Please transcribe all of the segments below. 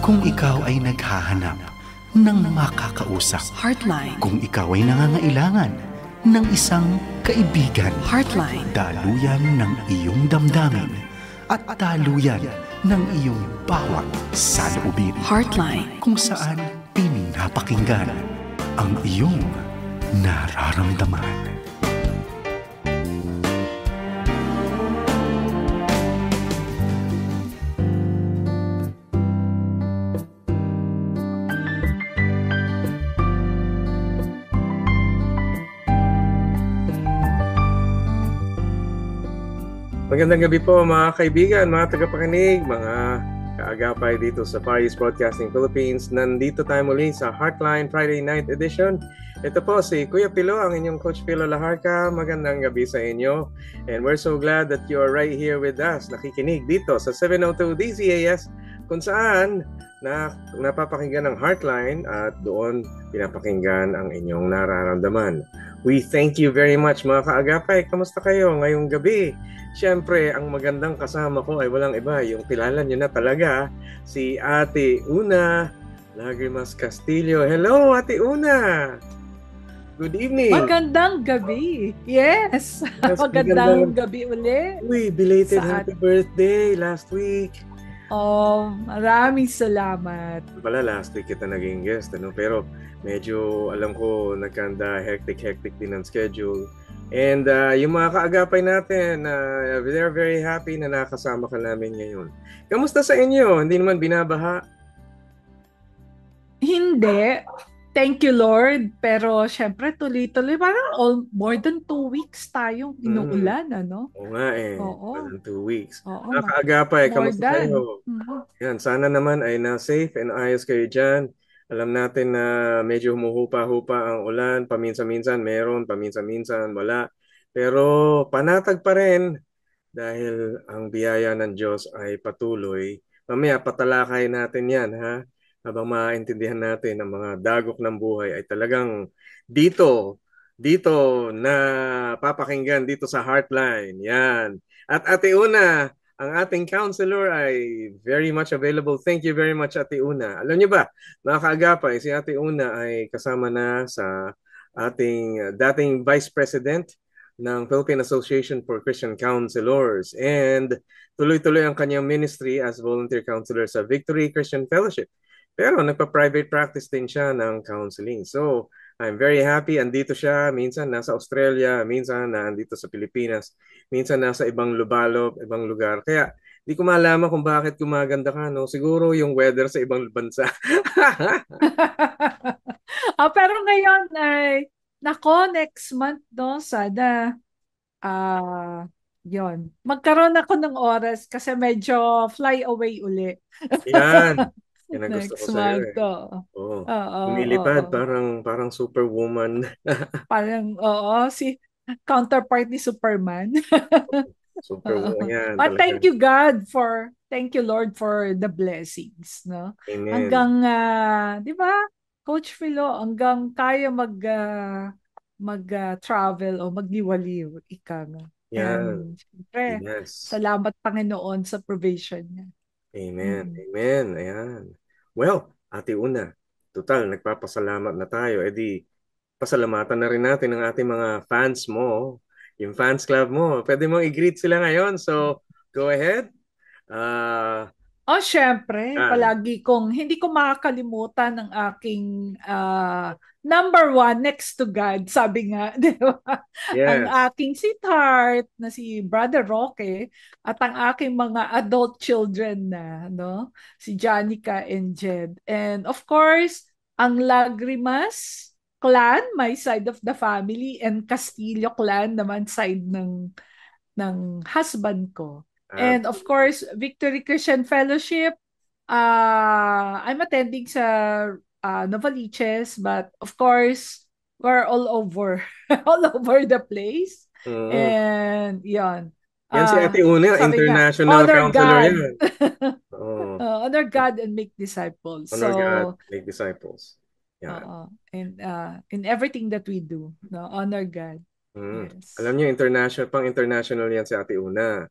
Kung ikaw ay naghahanap ng makakausap. Heartline. Kung ikaw ay nangangailangan ng isang kaibigan. Heartline. Daluyan ng iyong damdamin at daluyan ng iyong bawat saloobin. Heartline. Kung saan pinapakinggan ang iyong nararamdaman. Magandang gabi po mga kaibigan, mga tagapakinig, mga kaagapay dito sa Far East Broadcasting Philippines. Nandito tayo muli sa Heartline Friday Night Edition. Ito po si Kuya Pilo, ang inyong Coach Pilo Laharca. Magandang gabi sa inyo. And we're so glad that you are right here with us, nakikinig dito sa 702 DZAS, kung saan napapakinggan ang Heartline at doon pinapakinggan ang inyong nararamdaman. We thank you very much mga kaagapay. Kamusta kayo ngayong gabi? Siyempre, ang magandang kasama ko ay walang iba. Yung kilala nyo na talaga, si Ate Una Lagrimas Castillo. Hello, Ate Una! Good evening! Magandang gabi! Yes! Magandang gabi uli. Uy, belated happy birthday last week. Oh, maraming salamat. Pala, last week kita naging guest, ano? Pero medyo alam ko nagkanda hectic din ang schedule. And yung mga kaagapay natin, they're very happy na nakasama ka namin ngayon. Kamusta sa inyo? Hindi naman binabaha? Hindi. Thank you, Lord. Pero syempre, tuloy-tuloy. Parang more than 2 weeks tayong inuulan, ano? Oo nga eh. Oo. More than 2 weeks. Oo, mga kaagapay, kamusta kayo? Mm-hmm. Yan, sana naman ay na-safe and ayos kayo dyan. Alam natin na medyo humuhupa-hupa ang ulan. Paminsan-minsan meron, paminsan-minsan wala. Pero panatag pa rin dahil ang biyaya ng Diyos ay patuloy. Mamaya patalakay natin yan, ha? Habang maintindihan natin ang mga dagok ng buhay ay talagang dito na papakinggan dito sa Heartline. Yan. At Ate Una, ang ating counselor ay very much available. Thank you very much, Ate Una. Alam niyo ba, mga kaagapay, si Ate Una ay kasama na sa ating dating Vice President ng Philippine Association for Christian Counselors. And tuloy-tuloy ang kanyang ministry as volunteer counselor sa Victory Christian Fellowship. Pero nagpa-private practice din siya ng counseling. So, I'm very happy. Andito siya. Minsan nasa Australia, minsan nandito sa Pilipinas, minsan nasa ibang lubalop, ibang lugar. Kaya, di ko malaman kung bakit gumaganda ka, no? Siguro yung weather sa ibang bansa. Pero ngayon ay, next month, no? Sana, yon. Magkaroon ako ng oras kasi medyo fly away uli. Yan. Yan ang gusto Next ko sa'yo month, eh. Oo. Lumilipad, parang superwoman. Parang, si counterpart ni Superman. Superwoman yan. But thank you Lord for the blessings, no? Amen. Hanggang, di ba, Coach Philo, hanggang kaya mag-travel o magliwaliw, ika nga. Yan. And, syempre, Yes. salamat Panginoon sa provision niya. Amen. Amen. Ayan. Well, Ate Una, total, nagpapasalamat na tayo. E di, pasalamatan na rin natin ang ating mga fans mo, yung fans club mo. Pwede mong i-greet sila ngayon. So, go ahead. Syempre, palagi hindi ko makakalimutan ng aking number one next to God, sabi nga, di ba? Yes. Ang aking sweetheart na si Brother Roque at ang aking mga adult children na, no? Si Janica and Jed. And of course, ang Lagrimas clan, my side of the family, and Castillo clan naman side ng husband ko. And of course, Victory Christian Fellowship, I'm attending sa Novaliches, but of course, we're all over the place. And yan. Yan si Ate Una, international counselor yan. Honor God and make disciples. Honor God, make disciples. Yeah. And in everything that we do, no, honor God. Yes. Alam niyo, international yan si Ate Una.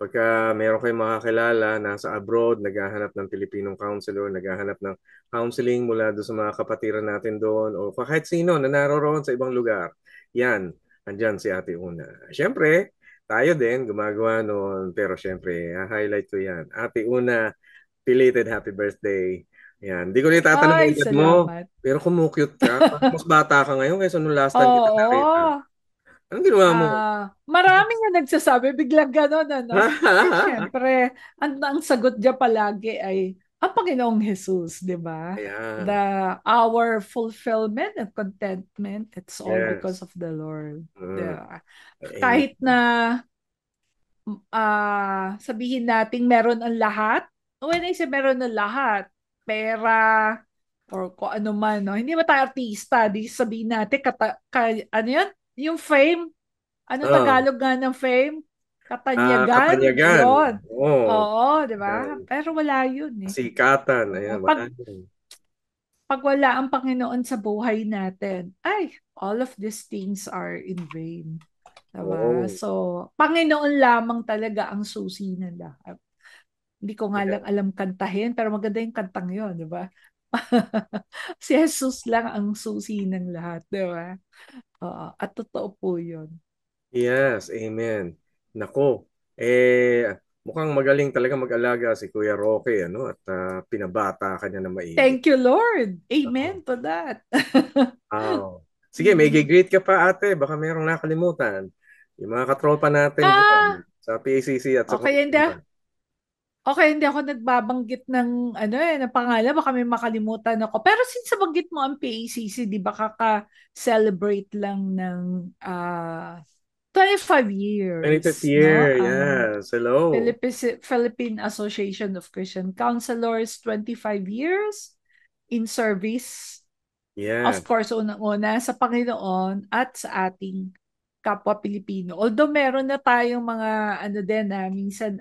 Pagka meron kayong makakilala, nasa abroad, naghahanap ng Pilipinong counselor, naghahanap ng counseling mula doon sa mga kapatiran natin doon, o kahit sino na naroroon sa ibang lugar, yan, andyan si Ate Una. Siyempre, tayo din, gumagawa noon, pero siyempre, highlight ko yan. Ate Una, belated happy birthday. Yan. Di ko na itatanong yung Ay, edad mo, salamat. pero kumukyut ka. Parang mas bata ka ngayon kaysa nung last time kita nakita. Oo. Anong ginawa mo? Maraming nga nagsasabi, biglang gano'n, ano? Eh, syempre, ang sagot niya palagi ay, ang Panginoong Jesus, di ba? Ayan. Our fulfillment and contentment, it's all because Yes. of the Lord. Mm. Yeah. Amen. Kahit na sabihin nating meron ang lahat, when I say meron ang lahat, pera, or kung ano man, no? Hindi ba tayo artista? Di sabihin natin, ano yun? Yung fame, ano Oh, Tagalog nga ng fame? Katanyagan? kapanyagan. Yon. Oh, Oo, di yan. ba? Pero wala yun eh. Sikatan. Ayan, Oo, wala yun. pag wala ang Panginoon sa buhay natin, ay, all of these things are in vain. Diba? Oo. So, Panginoon lamang talaga ang susi ng lahat. Hindi ko nga lang Ayan. alam kantahin, pero maganda yung kantang yun, di ba? Si Jesus lang ang susi ng lahat, di ba? Oo, at totoo po yun. Yes, amen. Nako, mukhang magaling talaga mag-alaga si Kuya Roque, ano? At pinabata ka niya na maigi. Thank you, Lord. Oo. Amen to that. Wow. Sige, may Mhm. greet ka pa ate. Baka mayroong nakalimutan. Yung mga katropa natin dyan Ah, sa PACC at sa okay, hindi. Komunidad. Okay, hindi ako nagbabanggit ng ng pangalan, baka may makalimutan ako. Pero since nabanggit mo ang PACC, di ba kaka-celebrate lang ng 25 25th years, no? year, Ang yes. Hello. Philippine Association of Christian Counselors, 25 years in service. Of Yes. course, unang-una sa Panginoon at sa ating kapwa Pilipino. Although meron na tayong mga ano din na minsan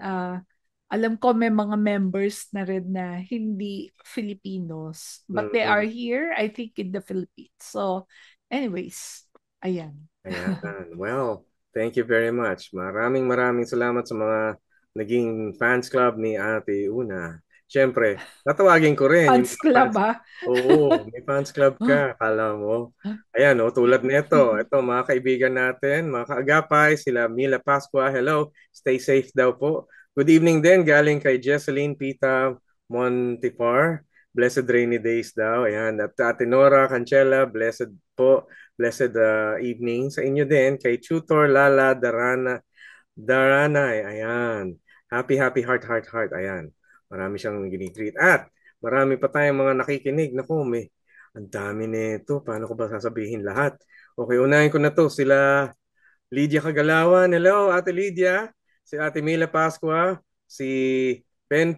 alam ko may mga members na rin na hindi Filipinos, but they are Mm. here, I think, in the Philippines. So, anyways, ayan. Ayan. Well, thank you very much. Maraming maraming salamat sa mga naging fans club ni Ate Una. Siyempre, tatawagin ko rin yung Fans mga club, fans. ha? Oo, may fans club ka. Akala mo. Ayan, oh, tulad nito. Ito, mga kaibigan natin, mga kaagapay, sila Mila Pascua. Hello, stay safe daw po. Good evening din, galing kay Jesseline Pita Montipar. Blessed rainy days daw. Ayan. At Ate Nora Cancela, blessed po. Blessed evening sa inyo din kay Tutor Lala Daranay. Ayan. Happy, happy, heart, heart, heart. Ayan. Marami siyang ginigreet. At marami pa tayong mga nakikinig. Naku, ang dami nito. Paano ko ba sasabihin lahat? Okay, unahin ko na to. Sila Lydia Kagalawan. Hello, Ate Lydia. Si Ate Mila Pascua. Si Pen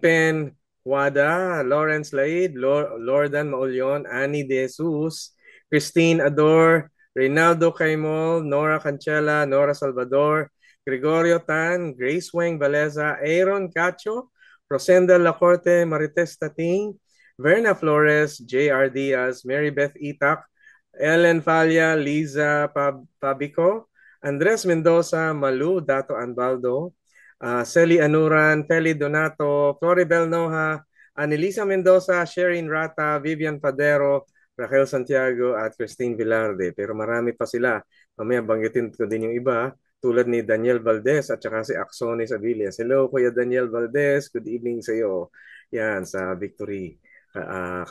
Wada. Lawrence Laid. Lordan Maulyon. Annie De Jesus. Christine Ador. Reynaldo Caimol. Nora Cancela. Nora Salvador. Gregorio Tan. Grace Weng Baleza. Aaron Cacho. Rosenda Lacorte. Marites Tating. Verna Flores. J.R. Diaz. Mary Beth Itak. Ellen Falla. Liza Pabico. Andres Mendoza, Malu, Dato Anbaldo, Celi Anuran, Feli Donato, Floribel Noha, Anelisa Mendoza, Sherin Rata, Vivian Padero, Raquel Santiago at Christine Villarde. Pero marami pa sila. Mamaya banggitin ko din yung iba tulad ni Daniel Valdez at saka si Axones Avilés. Hello, Kuya Daniel Valdez. Good evening sa iyo. Yan, sa Victory.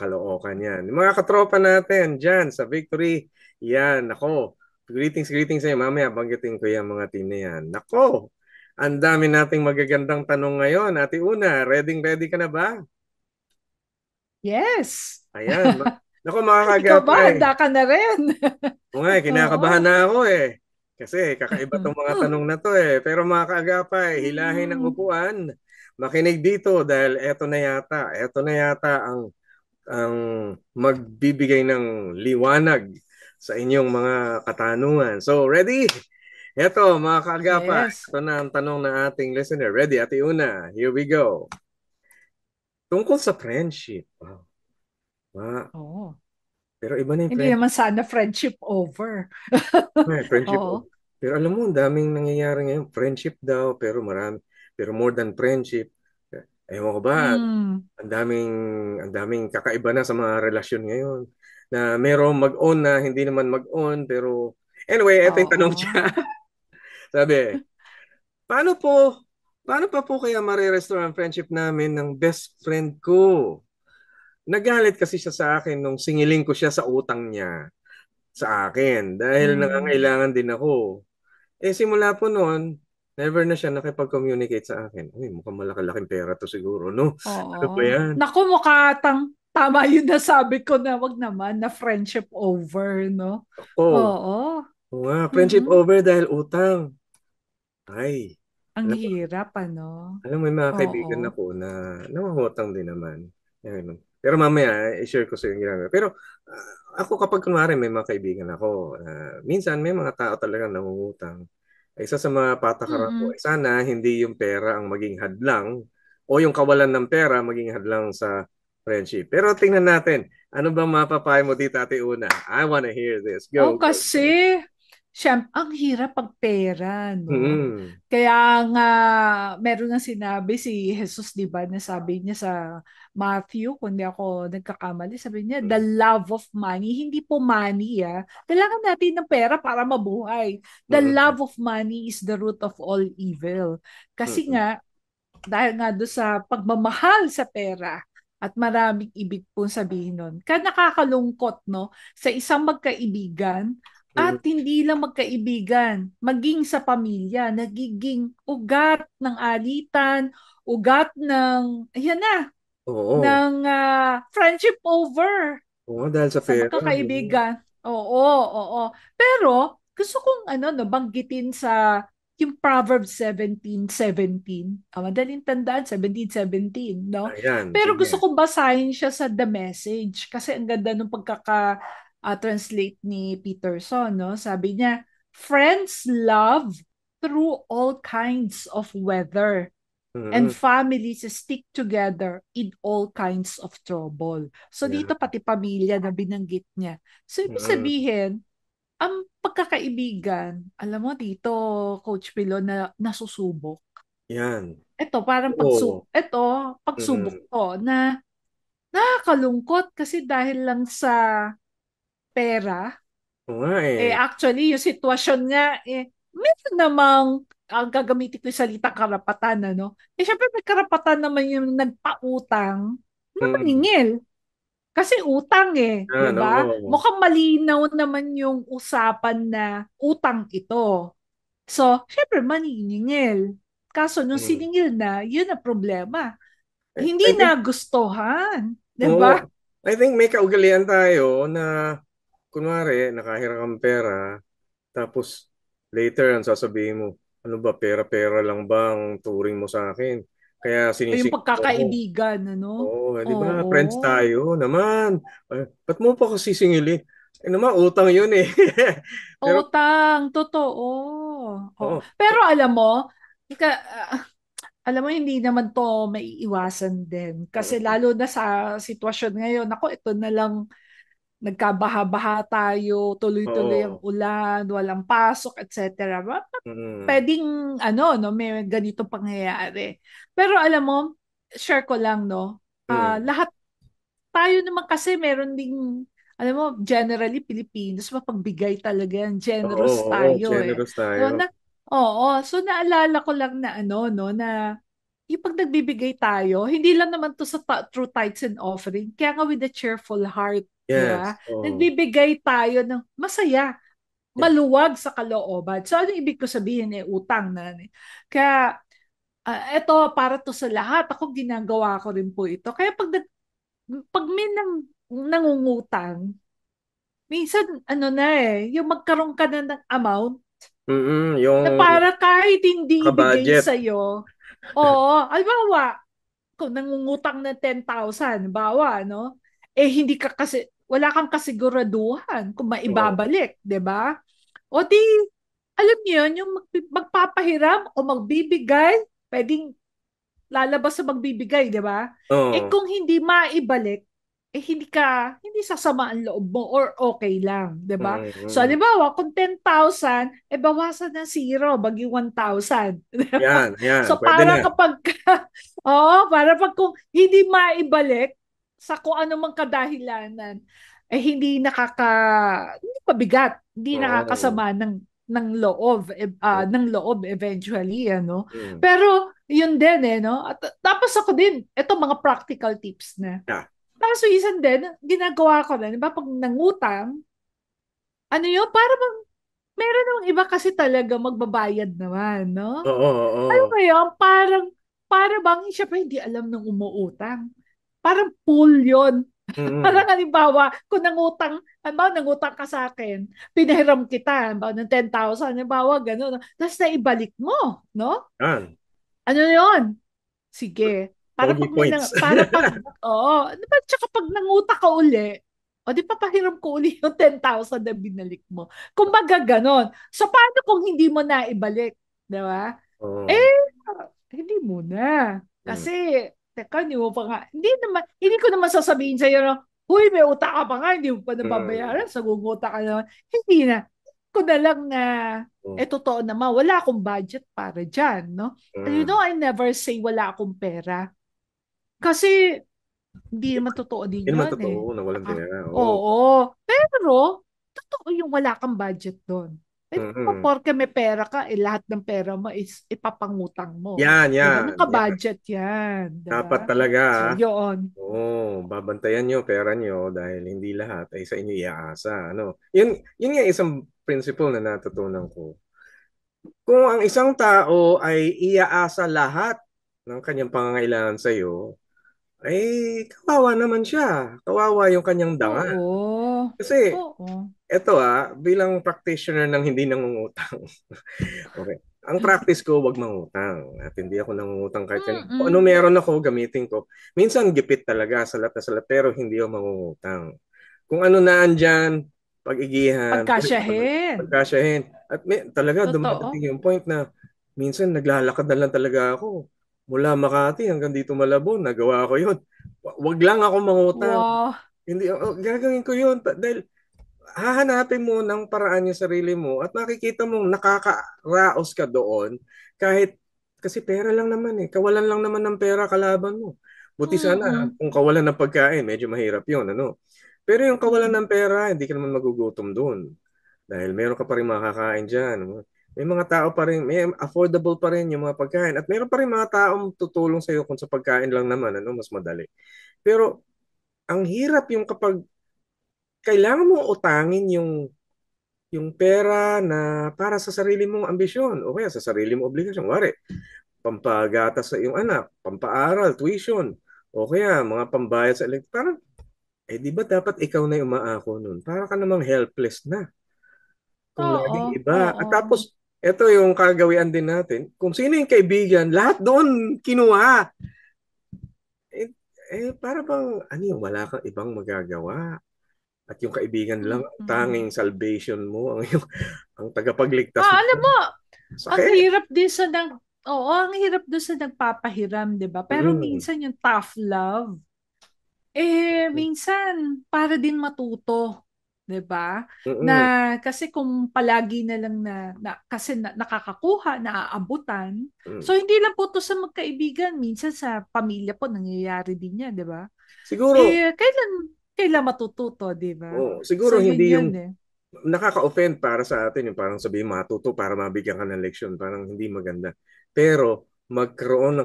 Caloocan yan. Yung mga katropa natin dyan sa Victory. Yan, ako. Greetings, greetings sa iyo. Mamaya banggitin ko yung mga team na yan. Nako, ang dami nating magagandang tanong ngayon. Ate Una, ready ka na ba? Yes. Ayan. Nako, Ikaw ba? makakagapay. Handa ka na rin. O nga, kinakabahan Oo. na ako eh. Kasi kakaiba tong mga tanong na to eh. Pero mga kaagapay, hilahin ang Mm. upuan. Makinig dito dahil eto na yata ang magbibigay ng liwanag sa inyong mga katanungan. So, ready? Eto, mga kaagapay, Yes. ito na ang tanong ng ating listener. Ready? Ate Una, here we go. Tungkol sa friendship. Wow. Wow. Oo. Pero iba na yung Hindi friendship. naman sana friendship over. Friendship. Oo. Pero alam mo, ang daming nangyayari ngayon. Friendship daw, pero marami. Pero more than friendship, ewan ko ba, Mm. ang daming kakaiba na sa mga relasyon ngayon. Na merong mag-on na hindi naman mag-on, pero anyway, ito yung tanong Oo. siya. Sabi, paano po, paano pa po kaya mare-restore ang friendship namin ng best friend ko? Nagalit kasi siya sa akin nung singiling ko siya sa utang niya sa akin dahil Mm. nangangailangan din ako. Simula po noon, never na siya nakipag-communicate sa akin. Uy, mukhang malaki-laking pera to siguro, no? Ano ba Oo. yan? Naku, mukha tama yun na sabi ko na wag naman na friendship over, no? Ako, Oo. oo nga, friendship Mm. over dahil utang. Ay, Ang alam mo, hirap, ano? alam mo, may mga Oo. kaibigan ako na nangungutang din naman. Ayun. Pero mamaya, i-share ko sa yung ginagawa. Pero ako kapag kunwari may mga kaibigan ako, minsan may mga tao talaga nangungutang. Isa sa mga patakaran ko, Mm-mm. sana hindi yung pera ang maging hadlang o yung kawalan ng pera maging hadlang sa friendship. Pero tingnan natin, ano bang mapapayo mo dito, Ate Una? I wanna hear this. Go, O go, go. kasi, ang hirap pag pera, no? Mm-hmm. Kaya nga, meron na sinabi si Jesus, di ba, na sabi niya sa Matthew, kung di ako nagkakamali, sabi niya, the love of money, hindi po money, ah. Kailangan natin ng pera para mabuhay. The Mm-hmm. love of money is the root of all evil. Kasi Mm-hmm. nga, dahil nga doon sa pagmamahal sa pera, at maraming ibig pong sabihin nun. Kaya nakakalungkot, no? Sa isang magkaibigan, at hindi lang magkaibigan, maging sa pamilya, nagiging ugat ng alitan, ugat ng, ayan na, Oo. ng friendship over Oo, dahil sa sa pera. Oo. magkakaibigan. Oo, oo. Pero gusto kong no, banggitin sa yung Proverbs 17:17. Madaling tandaan, 17:17, no? Ayan, Pero gusto sige. kong basahin siya sa The Message kasi ang ganda ng translate ni Peterson, no? Sabi niya, friends love through all kinds of weather and Mm-hmm. families stick together in all kinds of trouble. So Yan. dito pati pamilya na binanggit niya. So ibig Mm-hmm. sabihin, ang pagkakaibigan, alam mo dito, Coach Pilo, na nasusubok. Yan. Ito, parang Oo. pagsubok Mm-hmm. to na nakakalungkot kasi dahil lang sa pera, Oo nga eh. actually, yung sitwasyon nga, meron namang, ang gagamitin ko yung salita karapatan, ano? Syempre may karapatan naman yung nagpautang na Mm. maningil. Kasi utang di Yan, ba? oo. Mukhang malinaw naman yung usapan na utang ito. So, syempre maniningil. Kaso nung Mm. siningil na, yun ang problema. I Hindi think, nagustuhan, di ba? oo. I think may kaugalian tayo na kunwari, nakahiram kang pera, tapos later ang sasabihin mo, ano ba, pera-pera lang ba ang turing mo sa akin? Kaya O yung sinisingil mo ako. pagkakaibigan, ano? Oo, di ba? Friends Oo. tayo naman. Ba't mo pa kasi sisingilin? Naman, utang yun eh. Pero, Utang, totoo. Oo. oo. Pero alam mo, ika, ah, alam mo hindi naman to maiiwasan din. Kasi Mm, lalo na sa sitwasyon ngayon, ako ito na lang nagkabaha-baha tayo, tuloy-tuloy ang oo. ulan, walang pasok, etc. Mm, Pwedeng no, may ganitong pangyayari. Pero alam mo, share ko lang, no, mm. lahat tayo naman kasi meron ding, alam mo, generally Pilipinos, mapagbigay talaga yan. Oo, Generous oo. tayo eh. Generous So, tayo. so naalala ko lang na no, na yung pag nagbibigay tayo, hindi lang naman to sa through tithes and offering, kaya nga with a cheerful heart, di ba? Yes. Oo. Nagbibigay tayo ng masaya, Yes. maluwag sa kalooban. So, ano ibig ko sabihin utang na. Kaya, eto, para to sa lahat, ako ginagawa ko rin po ito. Kaya pag may nangungutang, minsan, yung magkaroon ka na ng amount Mm, na yung para kahit hindi ibigay ka-budget. sa'yo, oo, halimbawa, kung nangungutang ng 10,000, bawa, no? Hindi ka kasi, wala kang kasiguraduhan kung Oo. maibabalik, di ba? O di, alam niyo yun, yung magpapahiram o magbibigay, pwedeng lalabas sa magbibigay, di ba? Oo. Kung hindi maibalik, hindi sasama ang loob mo or okay lang, 'di ba? So, Mm. halimbawa, kung 10,000, bawasan ng zero, maging 1,000. 'Di ba? Yan, So, pwede para na. kapag, oo, para pag kung hindi maibalik sa kung ano mang kadahilanan, hindi pabigat, hindi Oo. nakakasama ng loob eventually, ano. Mm. Pero, yun din, no? At tapos ako din, ito mga practical tips na. Yeah. Tapos minsan din, ginagawa ko rin, di ba, pag nangutang, ano yun, para bang, meron namang iba kasi talaga magbabayad naman, no? Oo, Alam oo. mo yun, para bang siya pa hindi alam ng umuutang. Parang pool yun. Mm. Parang halimbawa, kung nangutang ka sa akin, pinahiram kita, halimbawa ng 10,000, halimbawa, gano'n. Tapos naibalik mo, no? Yan. Ano yun? Sige. Pogi points. Para pag, oo, di ba, tsaka pag nanguta ka uli, o di pa pahiram ko uli yung 10,000 na binalik mo. Kumbaga ganon. So, paano kung hindi mo na ibalik? Di ba? Oo. Eh, hindi mo na. Mm. Kasi, teka, hindi mo pa nga, hindi ko naman sasabihin sa'yo na, huy, may utang ka pa nga, hindi mo pa Mm. nababayaran, saguguta ka naman. Hindi na. Ko na lang na, Mm. totoo naman, wala akong budget para dyan, no? And you know, Mm. I never say wala akong pera. Kasi, hindi naman totoo Hindi din naman yun eh. totoo na walang pera. Oo. Oo. Pero, totoo yung wala kang budget doon. Hindi pa Mm. porke may pera ka, lahat ng pera mo is ipapangutang mo. Diba? Yan. Naka-budget yan. Dapat Diba? talaga. So, yun. Oo, babantayan nyo pera nyo dahil hindi lahat ay sa inyo iaasa. Ano? Yun nga isang principle na natutunan ko. Kung ang isang tao ay iaasa lahat ng kanyang pangangailangan sa iyo, ay kawawa naman siya. Kawawa yung kanyang danga. Oo. Kasi Oo. eto bilang practitioner ng hindi nangungutang. Okay. Ang practice ko, wag mangutang. At hindi ako nangungutang kahit kanino. Kung ano Mm-mm. meron ako, gamitin ko. Minsan gipit talaga, salat na salat, pero hindi ako mangungutang. Kung ano na andyan, pag-igihan, Pagkasyahin. pagkasyahin. At talaga, Totoo. dumadating yung point na minsan naglalakad na lang talaga ako. Mula Makati hanggang dito Malabon, nagawa ko yun. Wag lang ako mangutang. Wow. Hindi, gagawin ko yun. Dahil hahanapin mo ng paraan yung sarili mo at makikita mo nakakaraos ka doon kahit kasi pera lang naman kawalan lang naman ng pera kalaban mo. Buti sana Mm-mm. kung kawalan ng pagkain, medyo mahirap yun, ano? Pero yung kawalan Mm-mm. ng pera, hindi ka naman magugutom doon. Dahil meron ka pa rin makakain dyan. May mga tao pa rin, may affordable pa rin yung mga pagkain. At meron pa rin mga taong tutulong sa iyo kung sa pagkain lang naman, ano, mas madali. Pero ang hirap yung kapag kailangan mo utangin yung pera na para sa sarili mong ambisyon o kaya sa sarili mong obligasyon. Wari, pampagatas sa iyong anak, pampaaral, tuition, o kaya mga pambayad sa electric. Parang, di ba dapat ikaw na yung umaako nun? Para ka namang helpless na kung Oo. laging iba. At Oo. tapos, ito yung kagawian din natin. Kung sino yung kaibigan, lahat doon kinuha. Eh, para bang, ano yung wala kang ibang magagawa? At yung kaibigan lang ang Mm-mm. tanging salvation mo, ang tagapagligtas mo. Alam mo, ang Sakit. hirap din sa oo, ang hirap din sa nagpapahiram, 'di ba? Pero Mm. minsan yung tough love, minsan para din matuto, 'di ba? Na Mm. kasi kung palagi na lang kasi nakakakuha, naaabutan. Mm. So hindi lang po to sa magkaibigan, minsan sa pamilya po nangyayari din 'yan, 'di ba? Siguro, Kailan matututo, 'di ba? siguro So yun hindi yun yung eh. nakaka-offend para sa atin yung parang sabihin matuto para mabigyan ka ng leksyon. Parang hindi maganda. Pero magkaroon ka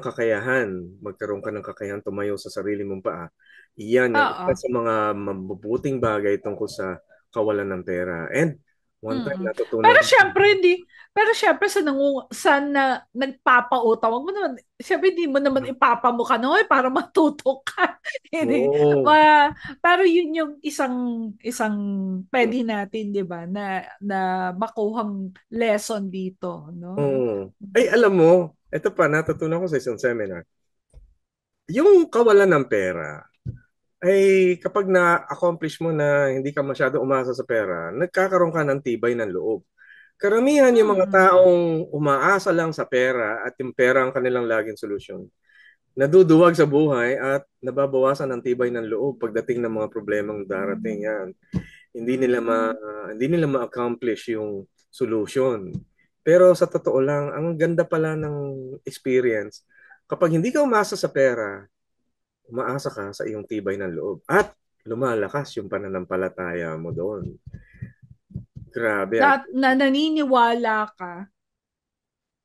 ng kakayahan tumayo sa sarili mong paa. Iyan ang isa Oo. sa mga mabubuting bagay tungkol sa kawalan ng pera. And one time Mm. natutunan ko. Pero syempre nagpapautang, wag mo naman, syempre hindi mo naman ipapamukha no, para matuto ka. Hindi. Oo. Pero yun yung isang pwede natin, 'di ba, na makuhang lesson dito, no? Oo. Ay, alam mo, ito pa, natutunan ko sa isang seminar. Yung kawalan ng pera, ay kapag na-accomplish mo na hindi ka masyado umasa sa pera, nagkakaroon ka ng tibay ng loob. Karamihan yung mga Mm. taong umaasa lang sa pera at yung pera ang kanilang laging solusyon. naduduwag sa buhay at nababawasan ang tibay ng loob pagdating ng mga problemang darating yan. Hindi nila Mm. hindi nila ma-accomplish yung solution. Pero sa totoo lang, ang ganda pala ng experience. Kapag hindi ka umasa sa pera, umaasa ka sa iyong tibay ng loob at lumalakas yung pananampalataya mo doon. Grabe. Na naniniwala ka,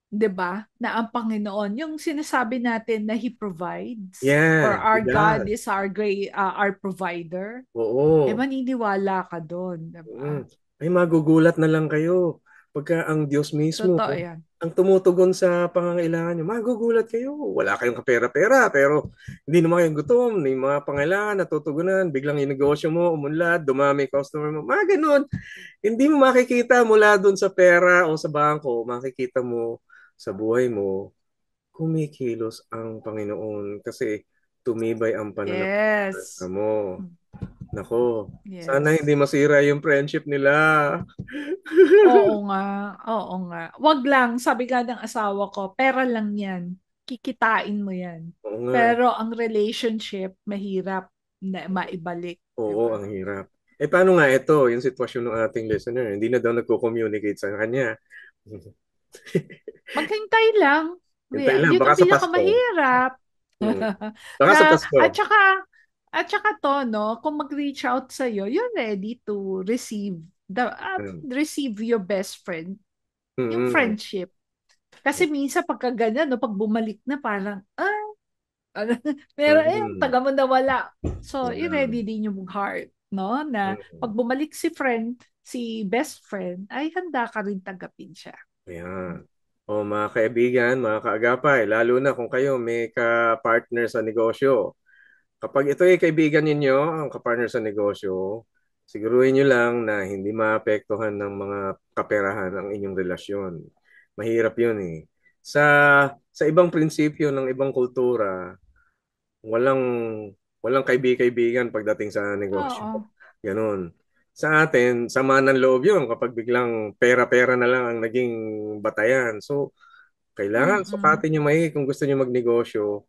'di ba, na ang Panginoon, yung sinasabi natin na He provides or Yeah, our he God does. is our provider, Oo. maniniwala ka doon, 'di ba? Mm. Ay, magugulat na lang kayo. Pagka ang Diyos mismo Totoo 'yan. ang tumutugon sa pangangailangan nyo, magugulat kayo. Wala kayong kapera-pera, pero hindi naman kayong gutom. Yung mga pangailangan, natutugunan, biglang yung negosyo mo, umunlad, dumami customer mo, mga ganun. Hindi mo makikita mula dun sa pera o sa bangko, makikita mo sa buhay mo, kumikilos ang Panginoon kasi tumibay ang pananampalataya Yes. mo. Nako, sana Yes. hindi masira yung friendship nila. Oo nga, oo nga. Wag lang, sabi nga ng asawa ko, pera lang yan. Kikitain mo yan. Oo nga, Pero ang relationship, mahirap na maibalik, di oo, ba? ang hirap. Eh paano nga ito, yung sitwasyon ng ating listener, hindi na daw nagko-communicate sa kanya. Maghintay lang. Hintay lang, Yun baka ang sa Pasko. pinakamahirap. Hmm. Baka sa Na, Pasko. at saka to, no, kung mag-reach out sa'yo, you're ready to Hmm. receive your best friend, yung Hmm. friendship. Kasi minsan pagka ganyan, no, pag bumalik na parang, ano, pero Hmm. taga mo na wala. So, Yeah. i-ready din yung heart, no? Na pag Hmm. bumalik si best friend, ay handa ka rin tanggapin siya. Ayan. O mga kaibigan, mga kaagapay, lalo na kung kayo may ka-partner sa negosyo. Kapag ito ay kaibigan ninyo, ang kapartner sa negosyo, siguruhin nyo lang na hindi maapektuhan ng mga kaperahan ang inyong relasyon. Mahirap yun eh. Sa sa ibang prinsipyo ng ibang kultura, walang walang kaibigan pagdating sa negosyo. Oo. Ganun. Sa atin, sama ng loob yun kapag biglang pera-pera na lang ang naging batayan. So, kailangan Mm-mm. sukatin nyo maigi kung gusto nyo magnegosyo.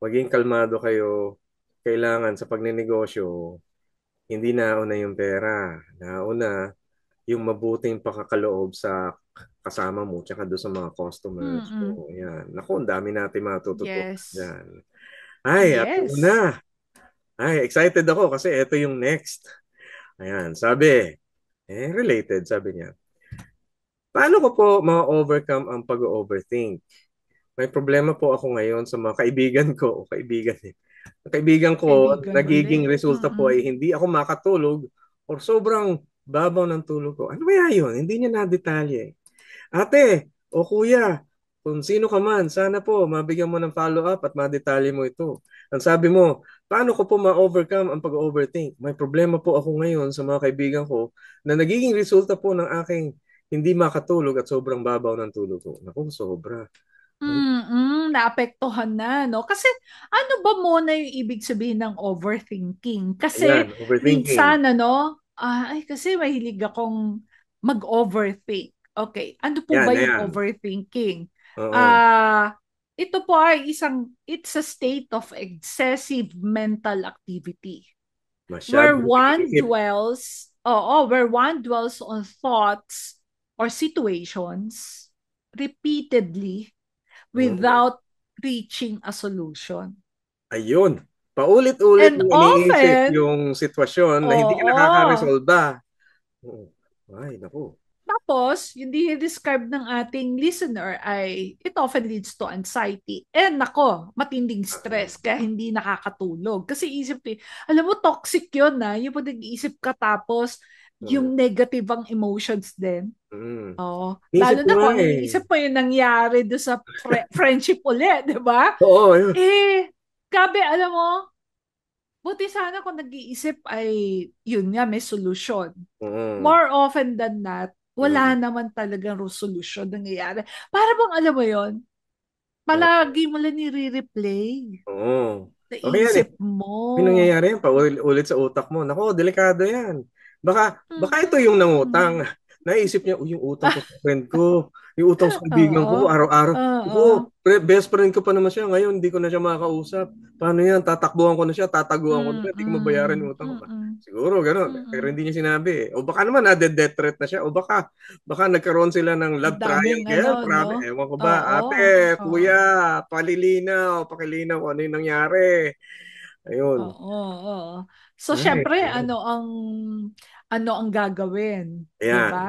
Maging kalmado kayo. Kailangan sa pagninegosyo, hindi nauna yung pera. Nauna yung mabuting pakakaloob sa kasama mo tsaka doon sa mga customers. Mm-mm. So, yan. Naku, ang dami natin matututunan Yes. dyan. Ay, at ito Yes. na. Ay, excited ako kasi ito yung next. Ayan, sabi, related, sabi niya. Paano ko po ma-overcome ang pag-overthink? May problema po ako ngayon sa mga kaibigan ko o kaibigan eh. Ang kaibigan ko, Kaibigan nagiging ulit. resulta po Mm-mm. ay hindi ako makatulog or sobrang babaw ng tulog ko. Ano kaya yun? Hindi niya na-detalye. Ate o kuya, kung sino ka man, sana po mabigyan mo ng follow-up at madetalye mo ito. Ang sabi mo, paano ko po ma-overcome ang pag-overthink? May problema po ako ngayon sa mga kaibigan ko na nagiging resulta po ng aking hindi makatulog at sobrang babaw ng tulog ko. Naku, sobra. Naapektuhan na, no? Kasi ano ba muna yung ibig sabihin ng overthinking? Kasi Ayan, overthinking. minsan, ano, ay kasi mahilig akong mag-overthink. Okay, ano po Yan, ba yung ayan. overthinking? Oo. Ah, ito po ay it's a state of excessive mental activity where Masyadong one iniisip. dwells on thoughts or situations repeatedly Oo. without reaching a solution. Ayun. Paulit-ulit And mo iniisip often, yung sitwasyon na hindi ka oo. nakaka-resolba. Oo. Ay, naku. Tapos, yung describe ng ating listener ay it often leads to anxiety. And nako, matinding stress kaya hindi nakakatulog. Kasi isip ko, alam mo, toxic yun na. Yung pag nag-iisip ka tapos Oo. yung negative ang emotions din. Mm. Oo. Iniisip Lalo ko na nga kung ang eh. iniisip mo yung nangyari do sa friendship ulit, di ba? Oo, yun. Gabi, alam mo, buti sana kung nag-iisip ay, yun nga, may solusyon. Oo. More often than not, wala Mm. naman talagang solusyon nangyayari. Para bang, alam mo yon, Oo. palagi mo lang nire-replay. Oo. Okay yan eh. Naisip mo. Yung nangyayari yan, paulit-ulit sa utak mo. Nako, delikado yan. Baka ito yung nangutang. Mm-mm. Naisip niya, yung utang ko sa friend ko, yung utang sa kaibigan ko, Oo. araw-araw. Oo. Ako, Best friend ko pa naman siya. Ngayon, hindi ko na siya makakausap. Paano yan? Tatakbuhan ko na siya, tataguan ko na siya, hindi ko mabayaran yung utang ko. Mm. Siguro, gano'n. Pero Mm. hindi niya sinabi. O baka naman, death threat na siya. O baka nagkaroon sila ng Ang love daming triangle. no? Marami. Ewan ko ba. Oo. Ate, Oo. kuya, palilinaw, pakilinaw kung ano yung nangyari. Ayun. Oo. Oo. So, Ay, syempre, ayun. ano ang gagawin? 'Di Ayan. ba?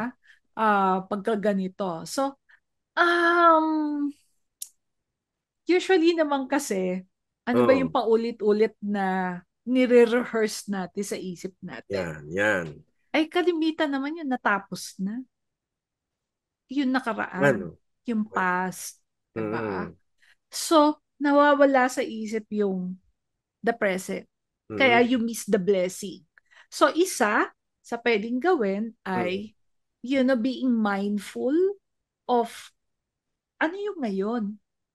Pagka ganito. So, um, usually naman kasi, ano ba yung Oo. paulit-ulit na nire-rehearse natin sa isip natin? Yan, yan. Ay, kalimitan naman yun, natapos na. Yung nakaraan, Ano? yung past, diba? Mm. So, nawawala sa isip yung the present. Kaya Mm. you miss the blessing. So, isa sa pwedeng gawin Mm. ay, being mindful of ano yung ngayon.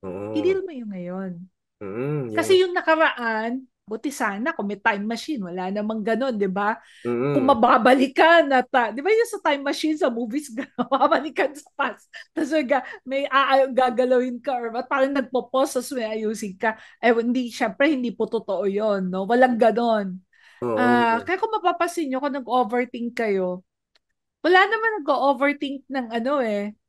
Oo. I-deal mo yung ngayon. Mm. Yan. Kasi yung nakaraan, buti sana kung may time machine, wala namang ganun, di ba? Kung Mm. mababalikan at, di ba yung sa time machine sa movies, mababalikan sa past. Tapos may gagalawin ka or parang nagpo-pause tapos may ayusin ka. Eh, hindi, syempre, hindi po totoo yon, no? Walang ganon. Oo. Kaya kung mapapasin nyo, kung nag-overthink kayo, wala naman nag-overthink ng ano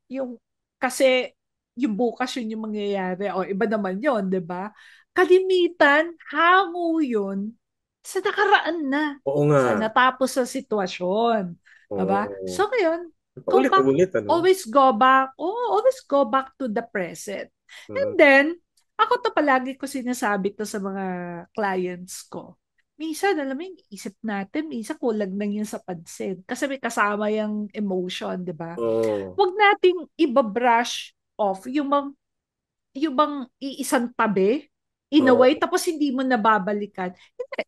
yung kasi yung bukas yun yung mangyayari o iba naman yun, 'di ba? Kalimitan, hango yun sa nakaraan na, Oo nga. sa natapos sa sitwasyon, 'di ba? Oo. So ngayon, go back, Paulit-ulit, ano? always go back to the present. And Mm. then, ako to palagi ko sinasabi to sa mga clients ko. Minsan, alam mo yung isip natin, minsan kulang lang yun sa pansin. Kasi may kasama yung emotion, di ba? Oo. Huwag nating iba-brush off yung bang iisang tabi, in a way, Oo. tapos hindi mo nababalikan. Hindi.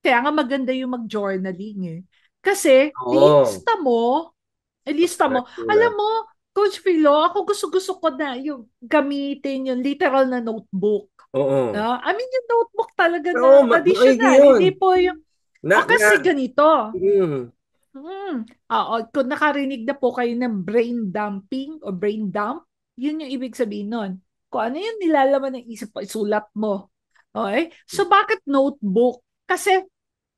Kaya nga maganda yung mag-journaling eh. Kasi, Oo. ilista mo, alam Sulat. mo, Coach Philo, ako gusto-gusto ko na yung gamitin yung literal na notebook. Oo. No? I mean, yung notebook talaga Oo, na maigi traditional. yun. Hindi po yung, o kasi ganito. Mm. Kung nakarinig na po kayo ng brain dumping o brain dump, yun yung ibig sabihin nun. Kung ano yung nilalaman ng isip mo, isulat mo. Okay? So, bakit notebook? Kasi,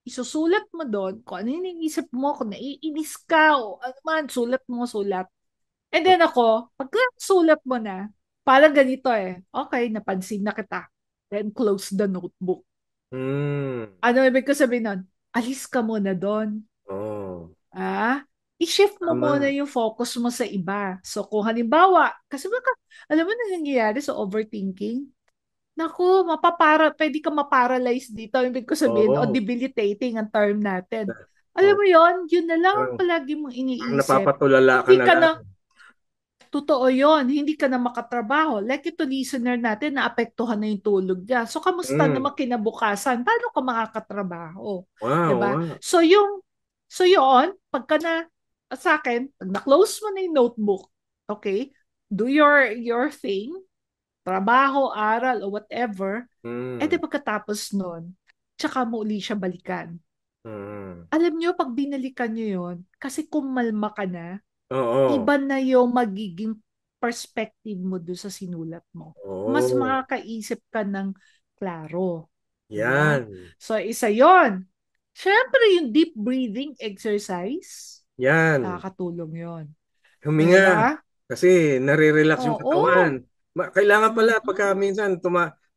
isusulat mo doon kung ano yung isip mo, kung naiinis ka o ano man, sulat mo, sulat. And then ako, pag sulat mo na, parang ganito okay, napansin na kita. Then close the notebook. Mm. Ano ibig ko sabihin nun? Alis ka muna doon. Oo. I-shift mo muna Tama. yung focus mo sa iba. So kung halimbawa, kasi baka, alam mo na nangyayari sa overthinking, naku, pwede ka maparalyze dito. Ibig ko sabihin, o Oo. debilitating ang term natin. Alam Oo. mo yon, yun na lang ang Parang palagi mong parang iniisip. napapatulala ka Hindi na ka lang. na, totoo yon, hindi ka na makatrabaho. Like ito listener natin, naapektuhan na yung tulog niya. So, kamusta Mm. naman kinabukasan? Paano ka makakatrabaho? Wow, 'Di ba? wow. So yun, pagka na, sa akin, pag na-close mo na yung notebook, okay, do your thing, trabaho, aral, or whatever, di Mm. pagkatapos nun, tsaka mo uli siya balikan. Mm. Alam nyo, pag binalikan nyo yun, kasi kumalma ka na, Oo. iba na yung magiging perspective mo doon sa sinulat mo. Mas Oo. makakaisip ka ng klaro. Diba? Yan. So, isa yon. Siyempre, yung deep breathing exercise, Yan. nakakatulong yon. Huminga. Diba? Kasi nare-relax yung katawan. Oo. Kailangan pala pagka Mm-mm. minsan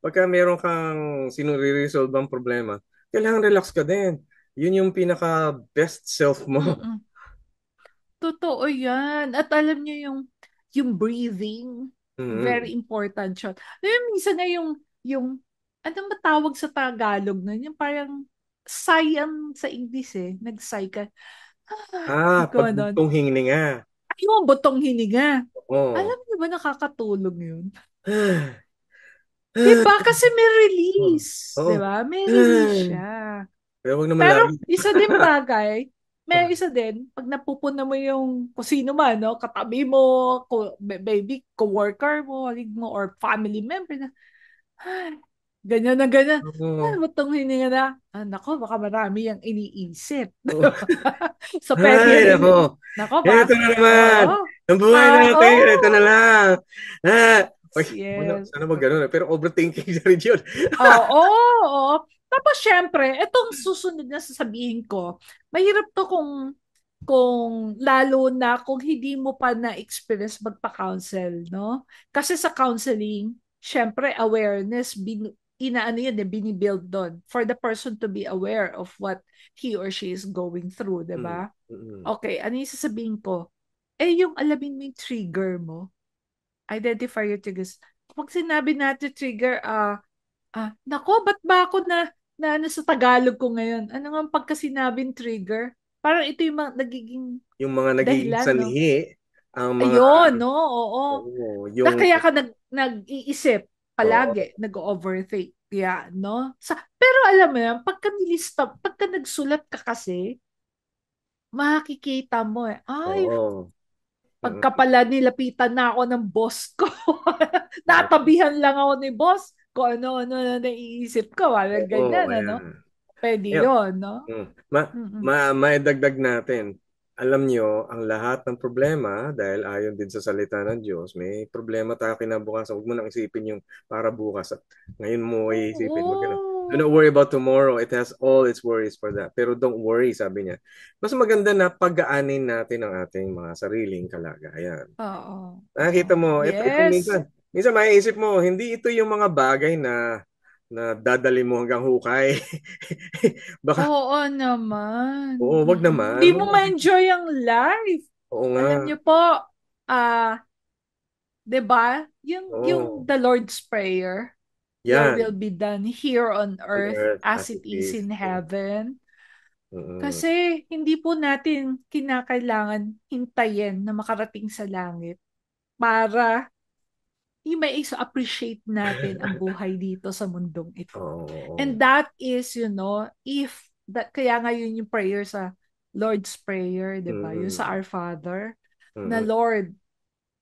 pagka meron kang sinure-resolve ang problema, kailangan relax ka din. Yun yung pinaka best self mo. Mm-mm. Totoo yan. At alam niyo yung breathing, Mm. very important siya. Alam mo, minsan na ano matawag sa Tagalog nun? Yung parang sigh sa English nag-sigh ka. Ikaw nun. Pagbugtong hininga. Ay, yung butong hininga. Oo. Alam niyo ba nakakatulong yun? Diba? Kasi may release. Oo. Diba? May release siya. Pero wag naman Pero lagi. isa din bagay, may isa din, pag napupuna mo yung kung sino man, no, katabi mo, baby, co-worker mo, halig mo, or family member na, ay, ganyan na ganyan. Ay, Oo. butong hininga na. Nako, baka marami yung iniisip. Oo. So, pwede Ay, rin. nako. Nako, Ito na naman. oo. Ang buhay natin, ito na Oo. lang. Ay, Yes. sana wag ganun. Pero overthinking na rin yun. Oo, oo. Tapos syempre, etong susunod na sasabihin ko, mahirap to kung lalo na kung hindi mo pa na-experience magpa-counsel, no? Kasi sa counseling, syempre awareness, inaano yun, binibuild doon for the person to be aware of what he or she is going through, di Mm, ba? mm, Okay, ano yung sasabihin ko? Yung alamin mo yung trigger mo, identify your triggers. Pag sinabi natin trigger, nako, ba't ba ako na ano sa Tagalog ko ngayon? Ano nga ang pagkasinabing trigger? Parang ito yung mga nagiging yung mga nagiging dahilan, no? sanhi, ang mga, Ayun, no? Oo. Na yung, kaya ka nag-iisip oo, palagi, nag-overthink. Yeah, no? Pero alam mo yan, pagka nagsulat ka kasi, makikita mo ay, oo, mm, pagka pala nilapitan na ako ng boss ko, oo, natabihan lang ako ni boss, kung ano-ano na naiisip ko, wala oo, ganyan, ayan. ano? Pwede Ayan. yun, no? Mm. Mm-mm. Maidagdag natin. Alam nyo, ang lahat ng problema, dahil ayon din sa salita ng Diyos, may problema tayo kinabukasan. Huwag mo nang isipin yung para bukas at ngayon mo iisipin. Wag ka na. Do Oo. not worry about tomorrow. It has all its worries for that. Pero don't worry, sabi niya. Mas maganda na pagaanin natin ang ating mga sariling kalagayan. Oo. Oo. Nakikita mo, ito Yes. minsan maiisip mo, hindi ito yung mga bagay na dadali mo hanggang hukay. Baka, Oo naman. oo, wag Mm-mm. naman. Hindi mo ma-enjoy ang life. Oo nga. Alam niyo po, 'di ba? Yung Oo. the Lord's Prayer, your will Yan. be done here on On earth earth as as it it is is. in Yeah. heaven. Mm-mm. Kasi hindi po natin kinakailangan hintayin na makarating sa langit para may appreciate natin ang buhay dito sa mundong ito. And Oo. that is, if that kaya nga yun yung prayer sa Lord's Prayer, 'di ba? Yung sa Mm-mm. Our Father, na Mm-mm. Lord,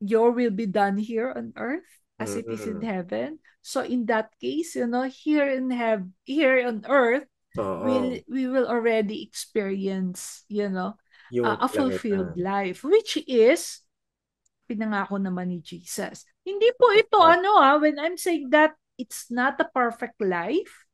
your will be done here on earth as it is in Mm-mm. heaven. So in that case, here on earth, Oo. we will already experience, Yung a fulfilled kalangitan. life, which is pinangako naman ni Jesus. Hindi po ito Oo. when I'm saying that it's not a perfect life,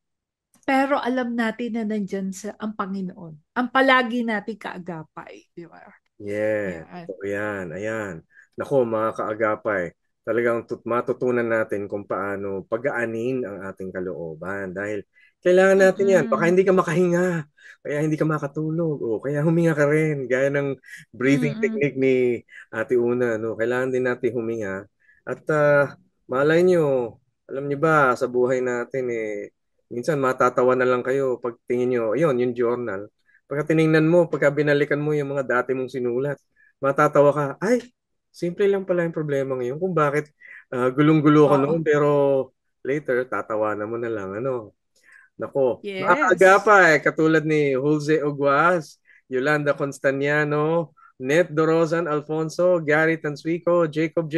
pero alam natin na nandyan ang Panginoon. Ang palagi natin kaagapay, di ba? Yes. Yan. Totoo yan. Ayan. Naku, mga kaagapay, talagang matutunan natin kung paano pagaanin ang ating kalooban. Dahil kailangan natin yan. Baka Mm-mm. hindi ka makahinga. Kaya hindi ka makatulog. O kaya huminga ka rin. Gaya ng breathing Mm-mm. technique ni Ate Una. No? Kailangan din natin huminga. At malay nyo, alam nyo ba, sa buhay natin, minsan matatawa na lang kayo pag tingin nyo, ayun, yung journal. Pagka tiningnan mo, pagka binalikan mo yung mga dati mong sinulat, matatawa ka, ay, simple lang pala yung problema ngayon kung bakit gulong-gulo ko Oo. noon pero later tatawanan mo na lang ano. Nako, Yes. makakaagapay katulad ni Jose Oguas, Yolanda Constaniano, Net Dorozan Alfonso, Gary Tanswico, Jacob,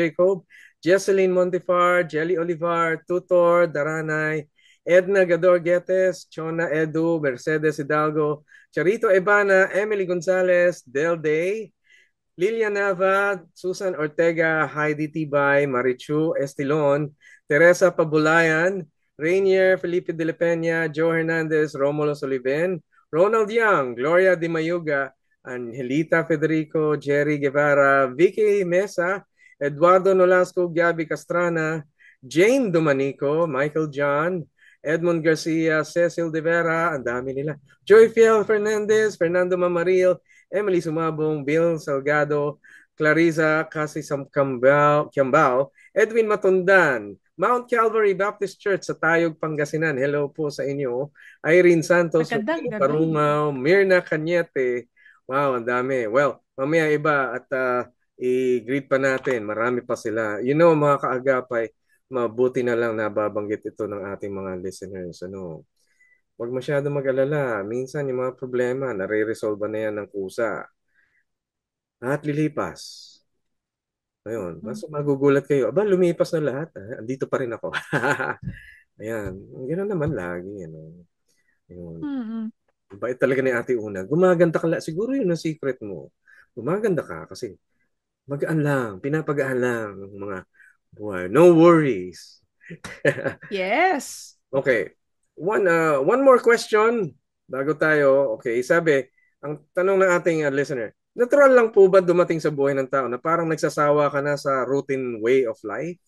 Jesseline Montifar, Jelly Olivar, Tutor Daranay, Edna Gador Getes, Chona Edu, Mercedes Hidalgo, Charito Ebana, Emily Gonzalez, Del Day, Lilian Nava, Susan Ortega, Heidi Tibay, Marichu Estilon, Teresa Pabulayan, Rainier, Felipe de la Peña, Joe Hernandez, Romulo Soliven, Ronald Young, Gloria Di Mayuga, Angelita Federico, Jerry Guevara, Vicky Mesa, Eduardo Nolasco, Gabby Castrana, Jane Domanico, Michael John, Edmond Garcia, Cecil De Vera, ang dami nila. Joy Fiel Fernandez, Fernando Mamaril, Emily Sumabong, Bill Salgado, Clarissa Kiambao, Edwin Matundan, Mount Calvary Baptist Church sa Tayog, Pangasinan. Hello po sa inyo. Irene Santos, Magandang Rufino gabi. Parungaw, Mirna Cañete. Wow, ang dami. Well, mamaya iba at i-greet pa natin. Marami pa sila. Mga kaagapay, mabuti na lang nababanggit ito ng ating mga listeners. Huwag masyado mag-alala. Minsan yung mga problema, nare-resolve na yan ng kusa. At lilipas. Ayun. Mas magugulat kayo. Aba, lumipas na lahat. Andito pa rin ako. Ayan. Ganoon naman lagi. Ayun. Mm-mm. Bait talaga ni Ate Una. Gumaganda ka lang. Siguro yun ang secret mo. Gumaganda ka kasi magaan lang. Pinapagaan lang ang mga buhay. No worries. Yes. Okay. One more question bago tayo. Okay, sabi, ang tanong ng ating listener, natural lang po ba dumating sa buhay ng tao na parang nagsasawa ka na sa routine way of life?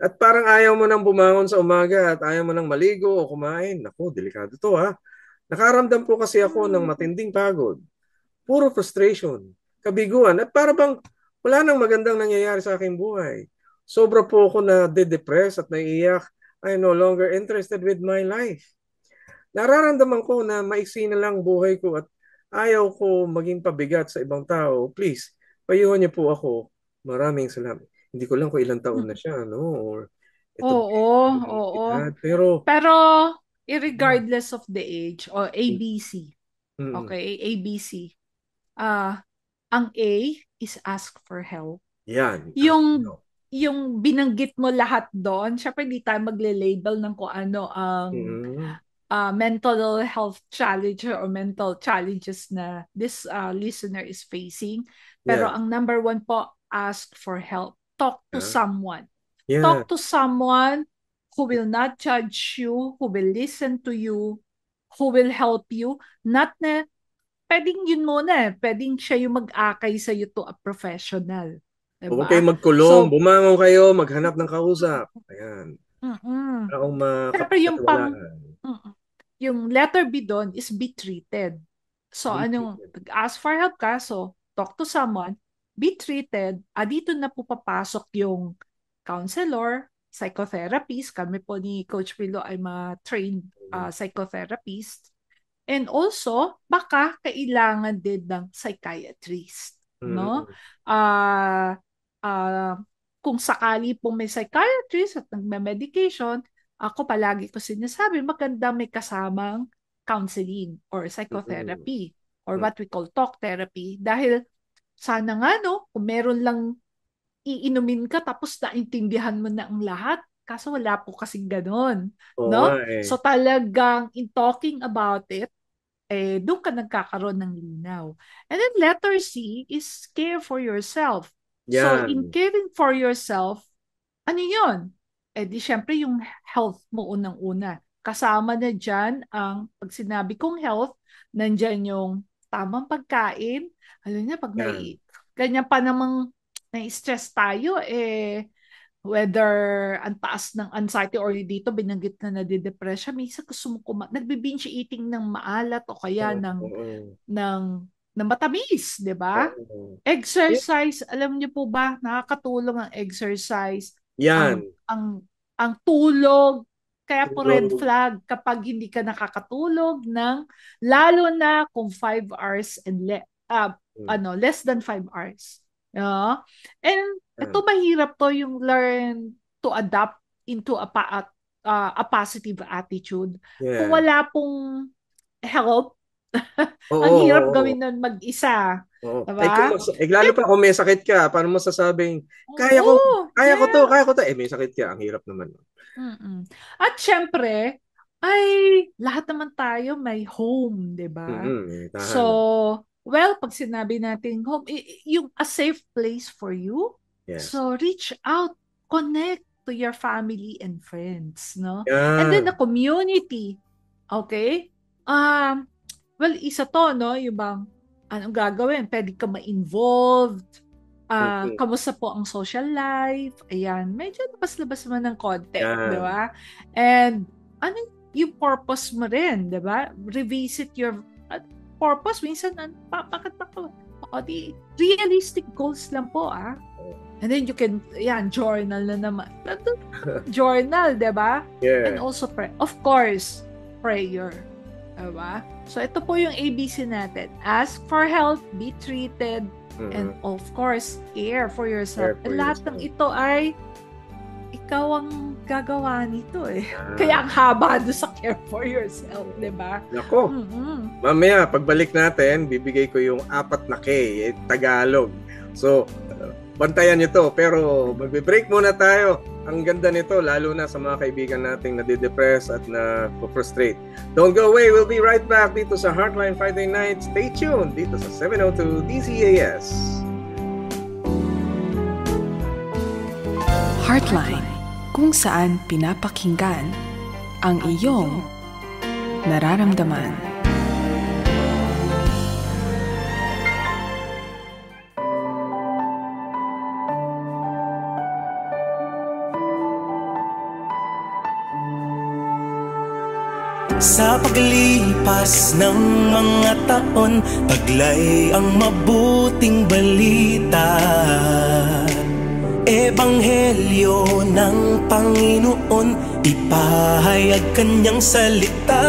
At parang ayaw mo nang bumangon sa umaga at ayaw mo nang maligo o kumain. Naku, delikado to ha. Nakaramdam po kasi ako ng matinding pagod. Puro frustration, kabiguan, at para bang wala nang magandang nangyayari sa aking buhay. Sobra po ako na de-depress at naiiyak. I'm no longer interested with my life. Nararamdaman ko na maiksi na lang buhay ko at ayaw ko maging pabigat sa ibang tao. Please, payuhan niyo po ako. Maraming salamat. Hindi ko lang kung ilang taon na siya, no? Or ito ba Oo, yung oo. edad? Pero, Pero, irregardless of the age, o ABC, mm, okay, ABC, ang A is ask for help. yan. Yung, yung binanggit mo lahat doon, syempre hindi tayo magle-label ng kung ano ang Mm, mental health challenge or mental challenges na this listener is facing. Pero yeah. ang number one po, ask for help. Talk to Yeah. someone. Yeah. Talk to someone who will not judge you, who will listen to you, who will help you. Not na, pwedeng yun muna pwedeng siya yung mag-akay sa'yo to a professional. Huwag Diba? kayong magkulong, So, bumangon kayo, maghanap ng kausap. Ayan. mm-mm. Akong Pero yung makapagkatiwalaan. yung letter B doon is be treated. So, ask for help ka, so talk to someone, be treated. Dito na po papasok yung counselor, psychotherapist. Kami po ni Coach Pilo ay trained psychotherapist. And also, baka kailangan din ng psychiatrist. No? Ah, kung sakali pong may psychiatrist at nagme-medication, ako palagi ko sinasabi, maganda may kasamang counseling or psychotherapy or what we call talk therapy. Dahil sana nga, no, kung meron lang iinumin ka tapos naintindihan mo na ang lahat, kaso wala po kasing ganon. Oo nga No? eh. So talagang in talking about it, doon ka nagkakaroon ng linaw. And then letter C is care for yourself. So in Yan. caring for yourself, ano yun? Di syempre yung health mo unang-una. Kasama na dyan ang, pag sinabi kong health, nandyan yung tamang pagkain. Alam niya, pag Yan. ganyan pa namang na-stress tayo, whether ang taas ng anxiety or dito binanggit na nadidepress siya, minsan gusto mo nagbi-binge eating ng maalat o kaya ng matamis, di ba? Exercise, alam niyo po ba, nakakatulong ang exercise. Yan. Ang tulog, kaya po red Tulog. flag kapag hindi ka nakakatulog lalo na kung 5 hours and less than 5 hours. And ito mahirap to yung learn to adapt into a positive attitude. Yeah. Kung wala pong help, ang hirap gawin nun mag-isa. Diba? Lalo pa kung may sakit ka, paano mo sasabing, kaya ko to. May sakit ka, ang hirap naman. At syempre, ay lahat naman tayo may home, diba? So, well, pag sinabi natin home, yung a safe place for you. Yes. So, reach out, connect to your family and friends, no? Yeah. And then the community, okay? Well, isa to, no? Yung bang, anong gagawin? Pwede ka ma-involved. Kamusta po ang social life? Ayan, medyo labas-labas naman ng konti, di ba? And, ano yung purpose mo rin, di ba? Revisit your purpose. Minsan, bakit ako? Realistic goals lang po, And then you can, journal na naman. Journal, di ba? Yeah. And also, of course, prayer. Diba? So, ito po yung ABC natin. Ask for help, be treated, and of course, care for yourself. And lahat ng ito ay ikaw ang gagawa nito Kaya ang haba doon sa care for yourself, di ba? Nako. Mamaya, pagbalik natin, bibigay ko yung 4 na K, Tagalog. So, bantayan nyo to. Pero magbe-break muna tayo. Ang ganda nito, lalo na sa mga kaibigan nating nadidepress at na-frustrate. Don't go away. We'll be right back dito sa Heartline Friday Night. Stay tuned dito sa 702 DZAS. Heartline, kung saan pinapakinggan ang iyong nararamdaman. Sa paglipas ng mga taon, taglay ang mabuting balita. Ebanghelyo ng Panginoon, ipahayag kanyang salita.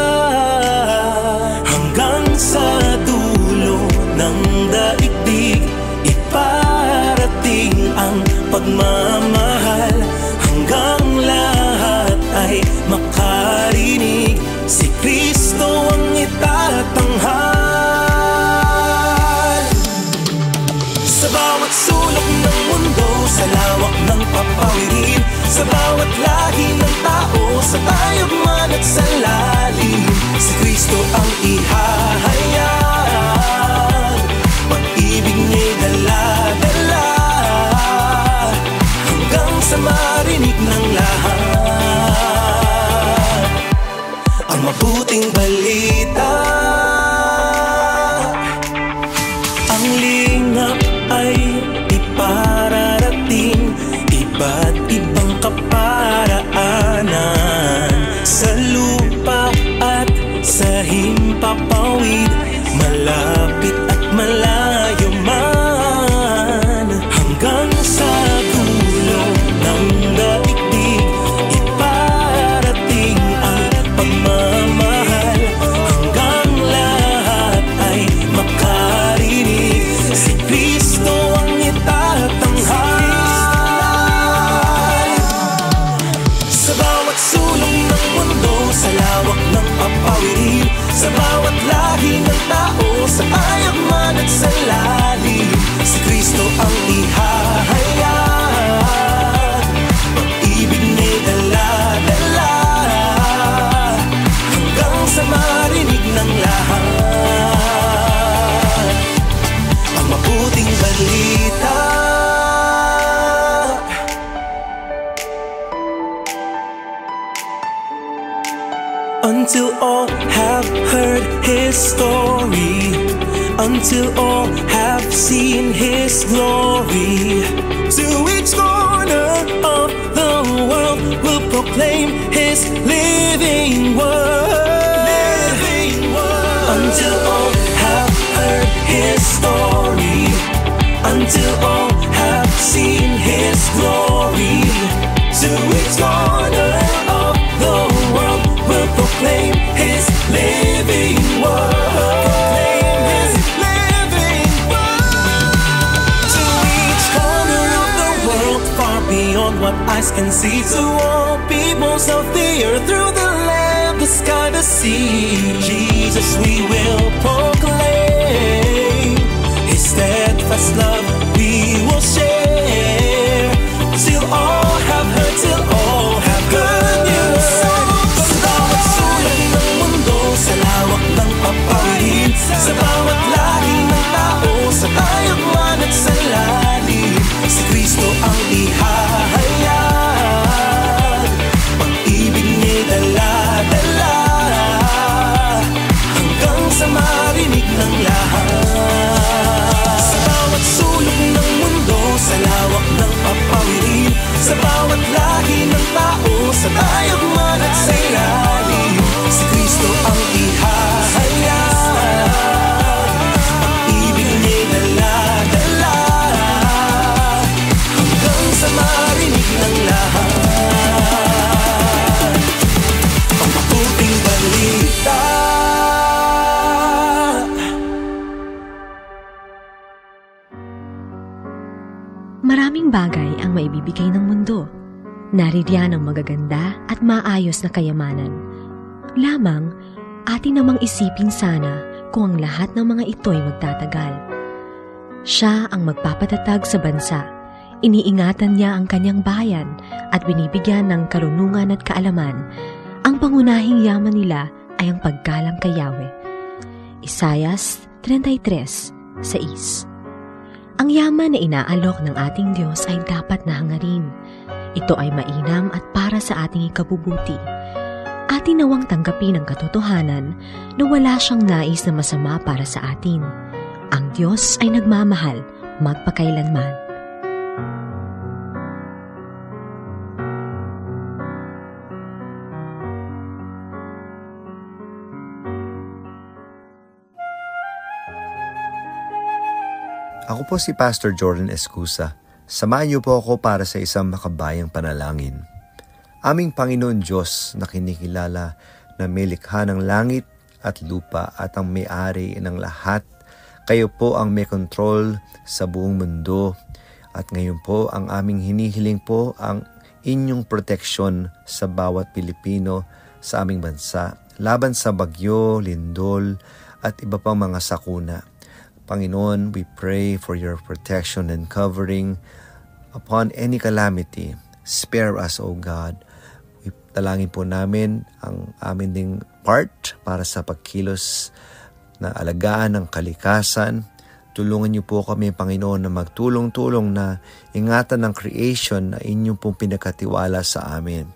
Hanggang sa dulo ng daigdig, iparating ang pagmamahal. Hanggang lahat ay makarinig, si Kristo ang itatanghal. Sa bawat sulok ng mundo, sa lawak ng papawirin, sa bawat lahi ng tao, sa tayogman at sa lalim, si Kristo ang ihahayag. Pag-ibig niya'y dala-dala, hanggang sa marinig ng lahat ang mabuting balita. Ang lingap ay ipararating, iba't ibang kaparaanan, sa lupa at sa himpapawid, malapit at malayo man. Hanggang sa dulo ng daigdig, iparating ang pagmamahal. Hanggang lahat ay makarinig, si Kristo ang itatanghal. Sa bawat sulong ng mundo, sa lawak ng papawirin, sa bawat lahi ng tao, sa tayogman at sa lalim, si Kristo ang ihahayag. Pag-ibig niya'y dala-dala, hanggang sa marinig ng lahat ang mabuting balita. Until all have heard His story, until all have seen His glory, to each corner of the world will proclaim His living word. Until all have heard His story, until all have seen His glory, to each corner of the world will proclaim His living word. Proclaim His living word. To each corner of the world, far beyond what eyes can see, to all peoples of the earth, through the land, the sky, the sea, Jesus we will proclaim. His steadfast love we will share, till all have heard, till all have good news. Sa bawat sulok ng mundo, sa lawak ng papawirin, sa bawat lahi ng tao, sa tayogman at sa lalim, si Kristo ang ihahayag. Pag-ibig niya'y dala-dala, hanggang sa marinig ng lahat. Sa bawat sulok ng mundo, sa lawak ng papawirin, sa bawat lahi ng tao, sa tayogman at sa lalim, si Kristo ang ihahayag. Pag-ibig niya'y dala-dala, hanggang sa marinig ng lahat ang mabuting balita. Maraming bagay ang maibibigay ng mundo. Naririyan ang magaganda at maayos na kayamanan. Lamang, atin namang isipin sana kung ang lahat ng mga ito'y magtatagal. Siya ang magpapatatag sa bansa. Iniingatan niya ang kanyang bayan at binibigyan ng karunungan at kaalaman. Ang pangunahing yaman nila ay ang paggalang kay Yahweh. Isaias 33:6. Ang yaman na inaalok ng ating Diyos ay dapat na hangarin. Ito ay mainam at para sa ating ikabubuti. Atin nawang tanggapin ang katotohanan na wala siyang nais na masama para sa atin. Ang Diyos ay nagmamahal magpakailanman. Ako po si Pastor Jordan Escusa. Samahan niyo po ako para sa isang makabayang panalangin. Aming Panginoon Diyos na kinikilala na may likha ng langit at lupa at ang may-ari ng lahat. Kayo po ang may control sa buong mundo. At ngayon po ang aming hinihiling po ang inyong proteksyon sa bawat Pilipino sa aming bansa. Laban sa bagyo, lindol at iba pang mga sakuna. Panginoon, we pray for your protection and covering upon any calamity. Spare us, O God. Dalangin po namin ang amin ding part para sa pagkilos na alagaan ng kalikasan. Tulungan niyo po kami, Panginoon, na magtulong-tulong na ingatan ng creation na inyong pong pinakatiwala sa amin.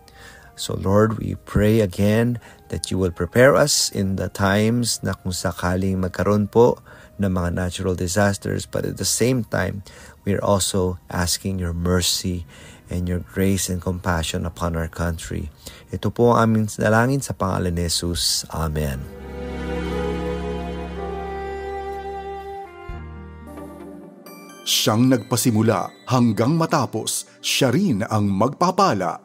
So Lord, we pray again that you will prepare us in the times na kung sakaling magkaroon po ng mga natural disasters, but at the same time, we're also asking your mercy and your grace and compassion upon our country. Ito po ang aming dalangin sa pangalan ni Jesus. Amen. Siyang nagpasimula hanggang matapos, siya rin ang magpapala.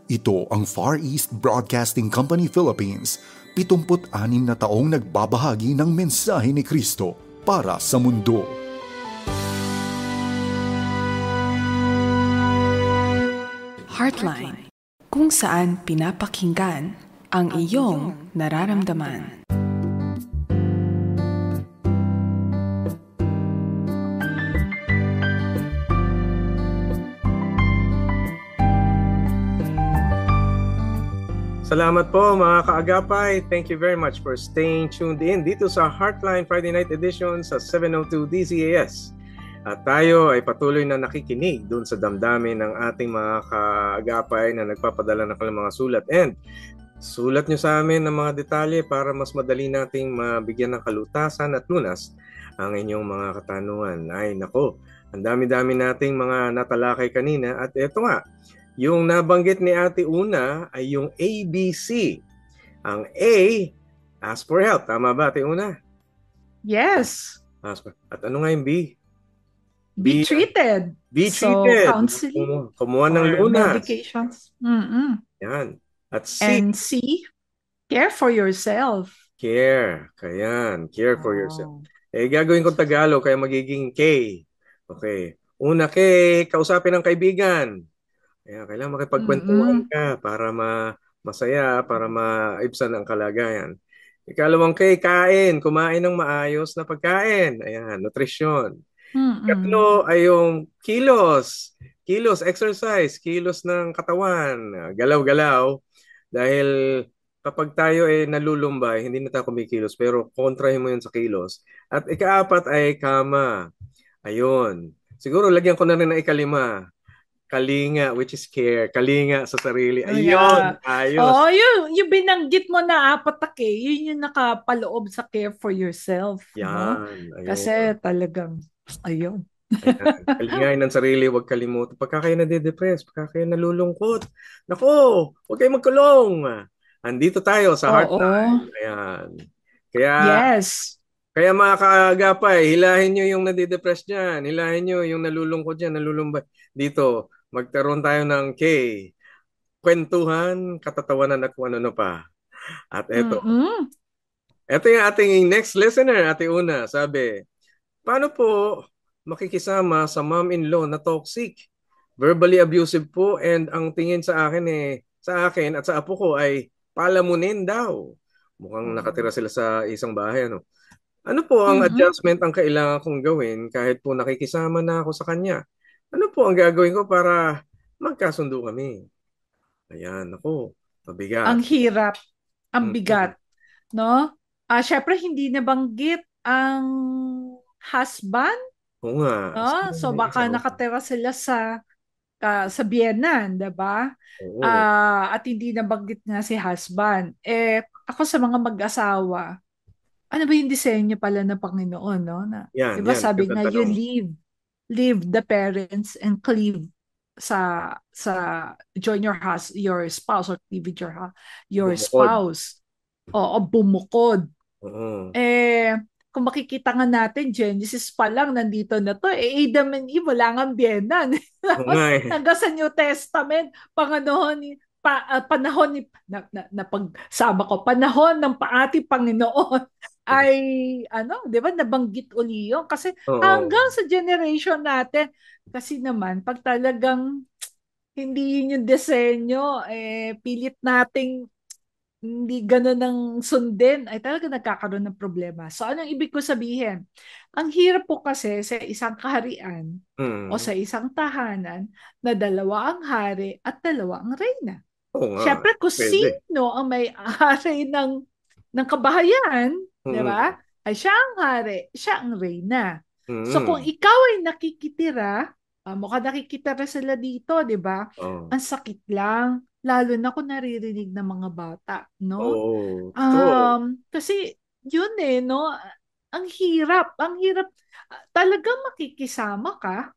Ito ang Far East Broadcasting Company Philippines, 76 na taong nagbabahagi ng mensahe ni Kristo para sa mundo. Heartline, kung saan pinapakinggan ang iyong nararamdaman. Salamat po mga kaagapay. Thank you very much for staying tuned in dito sa Heartline Friday Night Edition sa 702 DZAS. At tayo ay patuloy na nakikinig doon sa damdamin ng ating mga kaagapay na nagpapadala ng kanilang mga sulat. And sulat nyo sa amin ng mga detalye para mas madali nating mabigyan ng kalutasan at lunas ang inyong mga katanungan. Ay nako, ang dami-dami nating mga natalakay kanina at eto nga, yung nabanggit ni Ate Una ay yung ABC. Ang A, ask for help. Tama ba, Ate Una? Yes. At ano nga yung B? Be treated. Be So, treated. counseling Kumuha ng or lunas. medications. Yan. At C, And C, care for yourself. care. Kayan, care for yourself. Oh. Gagawin ko Tagalog, kaya magiging K. Okay. Una, K, kausapin ng kaibigan. Kaya kailangan makipagkwentuhan ka para masaya, para maibsan ang kalagayan. Ikalawang K, kain. Kumain ng maayos na pagkain. Ayan, nutrisyon. Katlo ay yung kilos. Kilos, exercise. Kilos ng katawan. Galaw-galaw. Dahil kapag tayo ay nalulumbay, hindi na tayo kumikilos, pero kontrahin mo yun sa kilos. At ikaapat ay kama. Ayun. Siguro lagyan ko na rin ng ikalima. Kalinga, which is care. Kalinga sa sarili. Ayun, ayos. Oh, yung binanggit mo na apat na K, yun yung nakapaloob sa care for yourself. Yan. No? Ayun. Kasi talagang, ayun. Ayan. Kalingain ng sarili, huwag kalimutan. Pagka kayo nade-depress, pagka kayo nalulungkot, nako, huwag kayo magkulong. Andito tayo sa Heartline. Ayan. Yes. Kaya mga kaagapay, hilahin nyo yung nade-depress dyan. Hilahin nyo yung nalulungkot dyan, nalulumbay. Dito, magkaroon tayo ng K. Kwentuhan, katatawanan at kung ano pa. At eto. Ito yung ating next listener, Ate Una. Sabi, paano po makikisama sa mom-in-law na toxic? Verbally abusive po and ang tingin sa akin at sa apo ko ay palamunin daw. Mukhang nakatira sila sa isang bahay. Ano po ang adjustment ang kailangan kong gawin kahit po nakikisama na ako sa kanya? Ano po ang gagawin ko para magkasundo kami? Ayan, ako, mabigat. Ang hirap, ang bigat, no? Syempre hindi nabanggit ang husband, Oo nga. no? So baka nakatira sila sa sa biyenan, 'di ba? Oo. At hindi nabanggit nga si husband. Ako sa mga mag-asawa, ano ba yung disenyo pala ng Panginoon, no? Na, 'di ba Yan. sabi Ganda nga, you tanong. leave the parents and cleave sa join your spouse or cleave with your Bumukod. spouse. Oo, bumukod. Oo. Eh, kung makikita nga natin, Genesis pa lang, nandito na to. Adam and Eve, wala nga biyenan. Oo nga Tapos, eh. hanggang sa New Testament, panahon ni, na pagsama ko, panahon ng ating Panginoon ay, di ba, nabanggit uli yun. Kasi hanggang Oo. sa generation natin, kasi naman, pag talagang hindi yun yung disenyo, pilit nating hindi ganun ang sundin, ay talaga nagkakaroon ng problema. So, anong ibig ko sabihin? Ang hirap po kasi sa isang kaharian o sa Mm. isang tahanan na dalawa ang hari at dalawa ang reyna. Oo nga. Siyempre, kung Pwede. sino ang may-ari ng kabahayan, di ba? Mm. Ay siya ang hari, siya ang reyna. So, kung Mm. ikaw ay nakikitira, mukhang nakikitira sila dito, di ba? Oo. Ang sakit lang, lalo na kung naririnig ng mga bata, no? Oo. Totoo. Kasi yun no? Ang hirap, talagang makikisama ka.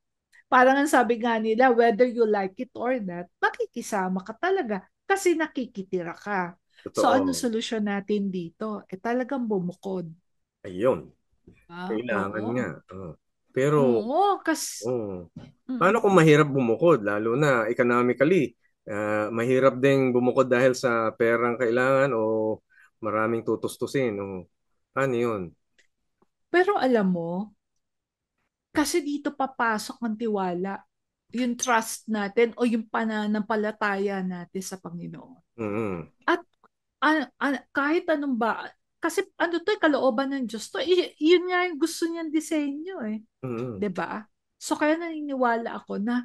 Parang ang sabi nga nila, whether you like it or not, makikisama ka talaga kasi nakikitira ka. So ano Totoo. solusyon natin dito? Talagang bumukod. Ayun. Kailangan nga. Oo. Pero, Oo, kasi paano kung mahirap bumukod? Lalo na economically. Mahirap ding bumukod dahil sa perang kailangan o maraming tutustusin. Paano yun? pero alam mo, kasi dito papasok ang tiwala, yung trust natin o yung pananampalataya natin sa Panginoon. Mm. At kahit anong ba, kasi ano to, kalooban ng Diyos to, yun nga yung gusto niyang disenyo Mm. 'di ba? So kaya naniniwala ako na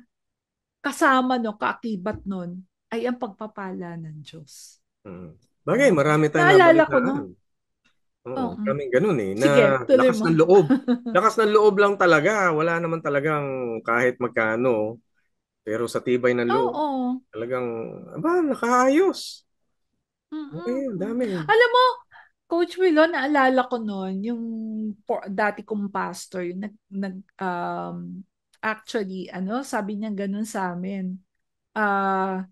kasama no, kaakibat nun ay ang pagpapala ng Diyos. Mm. Bagay, No? marami tayong Naalala ko no? nabalitaan. Oo, Oo. kaming ganun na Sige, tuloy lakas mo. ng loob. Lakas ng loob lang talaga. Wala naman talagang kahit magkano. Pero sa tibay ng loob, Oo. talagang, nakaayos. Okay, ang Mm-mm. dami. Alam mo, Coach Willow, naalala ko noon, yung dati kong pastor, yung actually, sabi niya ganun sa amin. Ah,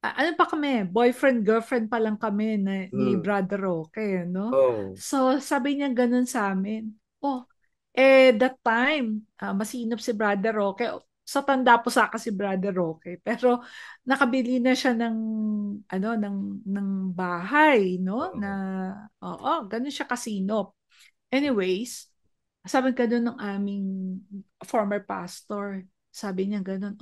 ano pa kami, boyfriend, girlfriend pa lang kami ni Mm. Brother Roque, no? Oh. So, sabi niya ganun sa amin. Oh, that time, masinop si Brother Roque. Sa tanda po sa si Brother Roque. Pero, nakabili na siya ng bahay, no? Na, Oo. oo, ganun siya kasinop. Anyways, sabi ka doon ng aming former pastor. Sabi niya ganun,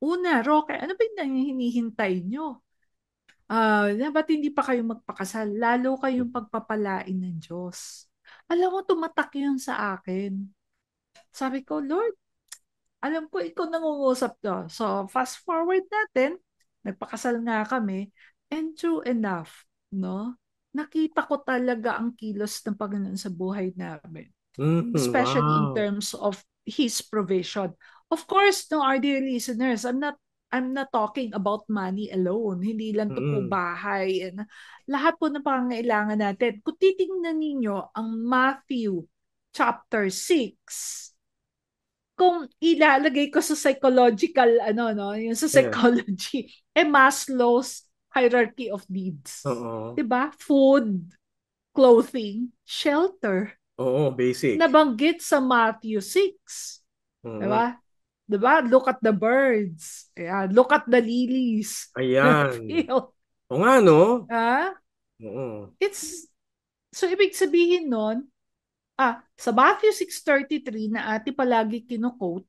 una, Roque, ano ba yung hinihintay nyo? Ba't hindi pa kayo magpakasal? Lalo kayong pagpapalain ng Diyos. Alam mo, tumatak yun sa akin. Sabi ko, Lord, alam ko ikaw nangungusap to. So, fast forward natin, nagpakasal nga kami, and true enough, no? Nakita ko talaga ang kilos ng Panginoon sa buhay namin, especially in Wow. terms of His provision. Of course, no, our dear listeners, I'm not talking about money alone. Hindi lang to po Mm. bahay. And lahat po ng pangangailangan natin. Kung titingnan ninyo ang Matthew chapter 6, kung ilalagay ko sa psychological, no, yung sa Yeah. psychology, Maslow's hierarchy of needs. Oo. 'Di ba? Food, clothing, shelter. Oo, basic. Nabanggit sa Matthew 6. Mm. Diba? Diba? Look at the birds. Ayan. Look at the lilies. Ayan. Field. O nga, no? Ah? Oo. So ibig sabihin nun, sa Matthew 6:33 na ate palagi kino-quote,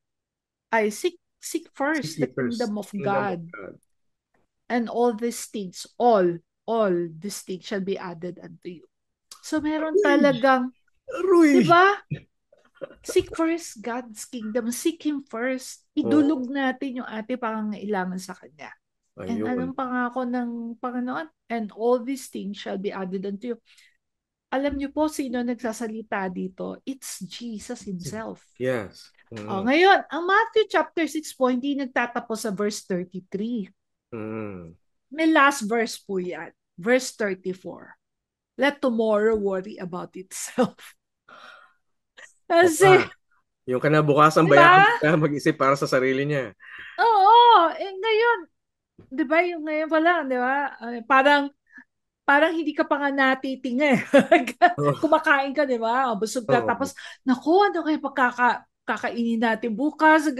ay seek Seek first ye the first kingdom of kingdom of God, God. and all these things, all these things shall be added unto you. So meron Aroy. talagang, Aroy. 'di ba? Seek first God's kingdom. Seek Him first. Oo. Idulog natin yung ating pangangailangan sa Kanya. And Ayun. anong pangako ng Panginoon? And all these things shall be added unto you. Alam niyo po sino nagsasalita dito? It's Jesus Himself. Yes. Mm. Ngayon, ang Matthew chapter 6 po, hindi nagtatapos sa verse 33. Mm. May last verse po yan. Verse 34. Let tomorrow worry about itself. O Kasi, nga, yung kinabukasan di bayaan ba? niya mag-isip para sa sarili niya. Oo, ngayon, di ba, yung ngayon pala, di ba? Parang hindi ka pa nga natitinga. Oh, Kumakain ka, di ba? O, busog ka. oh, Tapos, naku, ano kaya kakainin natin bukas?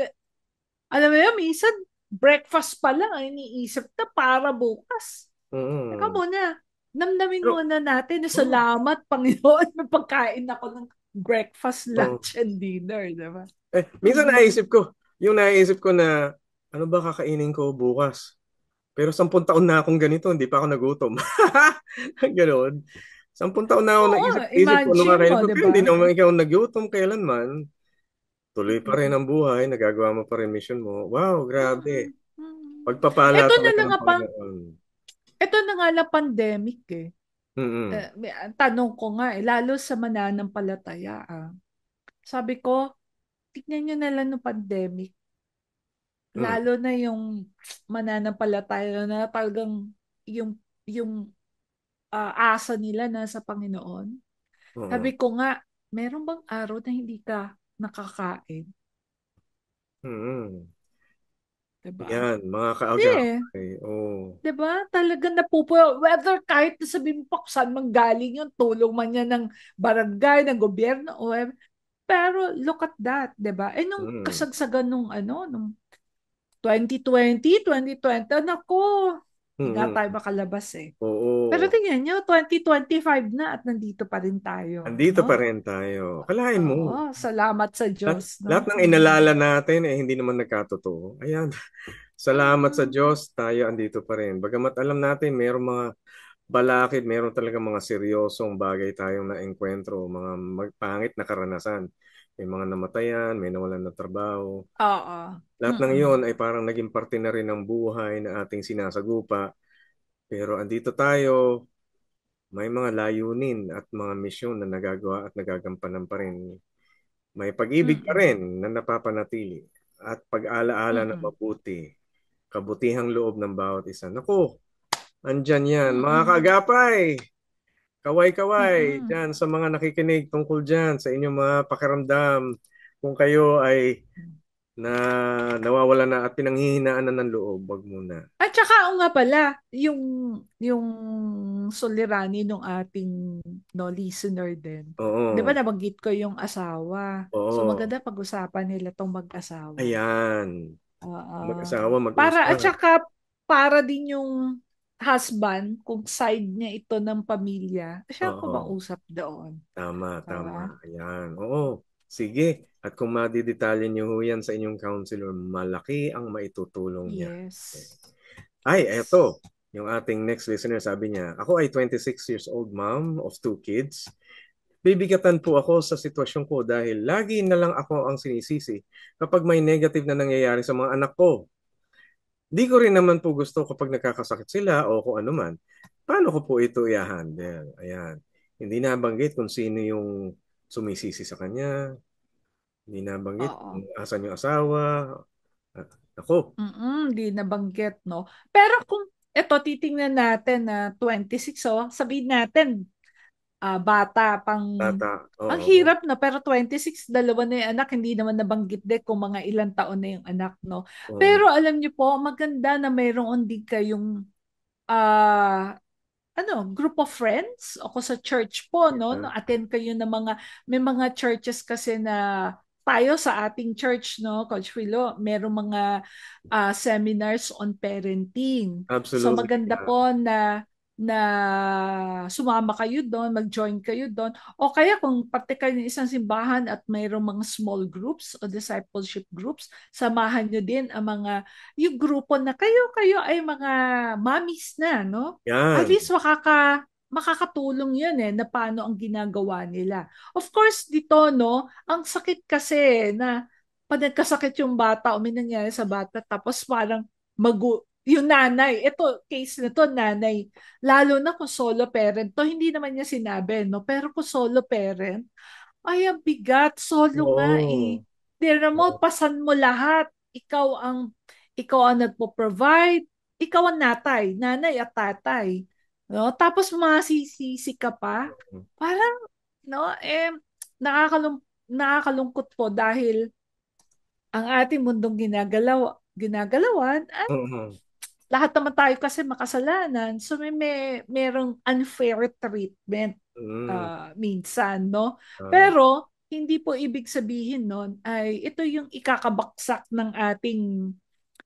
Alam mo yun, minsan, breakfast pa lang ang iniisip na para bukas. Teka mm. muna, namnamin Pero, muna natin na oh, salamat, Panginoon, may pagkain ako ng breakfast, oh. lunch, and dinner, di ba? Minsan naisip ko na, ano ba kakainin ko bukas? Pero 10 taon na akong ganito, hindi pa ako nagutom. Ganon. 10 taon na ako Oo, naisip ko ano imagine mo, kakainin ko. di Pero ba? hindi naman ikaw nagutom kailanman. Tuloy pa rin Mm-mm. ang buhay, nagagawa mo pa rin mission mo. Wow, Mm-mm. grabe. Mm. Pagpapala Ito na talaga lang ng nga Panginoon. ito na nga lang pandemic eh. Mm-mm. Ang tanong ko nga lalo sa mananampalataya Sabi ko, tignan nyo na lang ng pandemic. Mm. Lalo na yung mananampalataya na talagang yung asa nila na sa Panginoon. Oo. Sabi ko nga, meron bang araw na hindi ka nakakain? Mm-mm. Diba? Yan, mga Hindi. kaagapay. Oh. Diba? Talagang whether kahit na sabihin mo pa kung saan man galing yung tulong man yan ng barangay, ng gobyerno, o pero look at that, 'di ba? Nung Mm. kasagsagan nung 2020, 2020, nako, hindi nga Mm-mm. tayo makalabas eh. Pero Oo. tingnan nyo, 2025 na at nandito pa rin tayo, Andito pa no? rin tayo. Kalahin mo. Oo, salamat sa Diyos, Lahat no? ng inalala natin hindi naman nagkatotoo. Ayan. Salamat sa Mm, Diyos, tayo andito pa rin. Bagamat alam natin, mayroong mga balakid, mayroon talaga mga seryosong bagay tayong naengkwentro, mga magpangit na karanasan. May mga namatayan, may nawalan na trabaho. oo. Lahat ng Mm-mm. iyon ay parang naging parte na rin ng buhay na ating sinasagupa. Pero andito tayo, may mga layunin at mga misyon na nagagawa at nagagampanan pa rin. May pag-ibig pa Mm-mm. rin na napapanatili at pag-alaala na Mm-mm. mabuti, kabutihang loob ng bawat isa. Naku, andyan yan. Mga Mm-mm. kaagapay, kaway-kaway, Mm-mm. dyan sa mga nakikinig tungkol dyan, sa inyong mga pakiramdam, kung kayo ay na nawawala na at pinanghihinaan na ng loob, wag muna. At saka nga pala, yung suliranin ng ating listener din. 'Di ba Oo, nabanggit ko yung asawa. So oo. maganda pag-usapan nila tong mag-asawa. Ayan. Oo. Mag-asawa, At mag-usap. saka para din yung husband, kung side niya ito ng pamilya, siya ang Oo. kumausap doon. Tama, tama. Diba? Ayan. Oo. Sige. At kung madidetalye niyo ho yan sa inyong counselor, malaki ang maitutulong niya. Yes. Ay, Yes. eto. Yung ating next listener sabi niya, ako ay 26 years old mom of 2 kids. Bibigatan po ako sa sitwasyon ko dahil lagi na lang ako ang sinisisi kapag may negative na nangyayari sa mga anak ko. Di ko rin naman po gusto kapag nagkakasakit sila o kung ano man. Paano ko po ito i-handle? Ayan. Hindi nabanggit kung sino yung sumisisi sa kanya. Hindi nabanggit Oo. kung asan yung asawa. Ah, ako. Di nabanggit, no? Pero kung ito, titingnan natin na 26, sabihin natin, bata, Tata. ang Oo. hirap na, pero 26, dalawa na yung anak, hindi naman nabanggit din kung mga ilang taon na yung anak, no? Oo. Pero alam niyo po, maganda na mayroon din kayong, ah, group of friends, o kung sa church po, no? Yeah. Attend kayo ng may mga churches kasi na tayo sa ating church, no, Coach Philo, merong mga seminars on parenting. So Absolutely. maganda Yeah. po na sumama kayo doon, mag-join kayo doon. O kaya kung parte kayo ng isang simbahan at mayroong mga small groups o discipleship groups, samahan nyo din ang yung grupo na kayo ay mga mommies na, no? At Yan. least makakatulong yun na paano ang ginagawa nila. Of course, dito, no, ang sakit kasi na pag nagkasakit yung bata o may nangyari sa bata, tapos parang yung nanay, ito, case na to, nanay, lalo na kung solo parent, to hindi naman niya sinabi, no? Pero kung solo parent, ay, ang bigat, solo nga Oo. eh. Tira mo, pasan mo lahat. Ikaw ang nagpo-provide. Ikaw ang nanay at tatay. No? Tapos masisisi ka pa. Parang, no, nakakalungkot po dahil ang ating mundong ginagalawan, at Mhm. lahat naman tayo kasi makasalanan. So merong unfair treatment Mm. minsan, no? Ah, Pero hindi po ibig sabihin nun ay ito yung ikakabaksak ng ating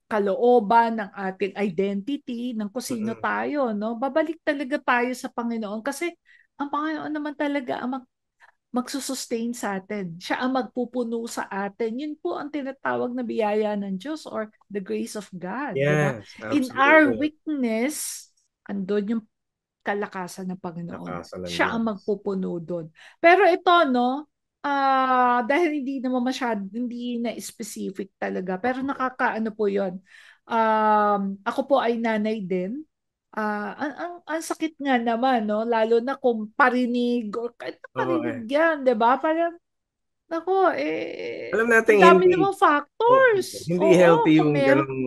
kalooban, ng ating identity, ng kung sino mm. tayo, no? Babalik talaga tayo sa Panginoon kasi ang Panginoon naman talaga ang magsusustain sa atin. Siya ang magpupuno sa atin. Yun po ang tinatawag na biyaya ng Diyos or the grace of God, di ba? Yes, In our absolutely. weakness, andun yung kalakasan ng Panginoon. Lakasan ng Siya ang Diyos. magpupuno doon. Pero ito, no, dahil hindi naman hindi na specific talaga, pero nakakaano po yon. Ako po ay nanay din. Ang sakit nga naman, no? Lalo na kung parinig or kahit na Oo, parinig eh. yan, di ba? Parang, nako, Alam ang natin dami hindi namang oh, factors. hindi Oo, healthy kung yung meron. ganung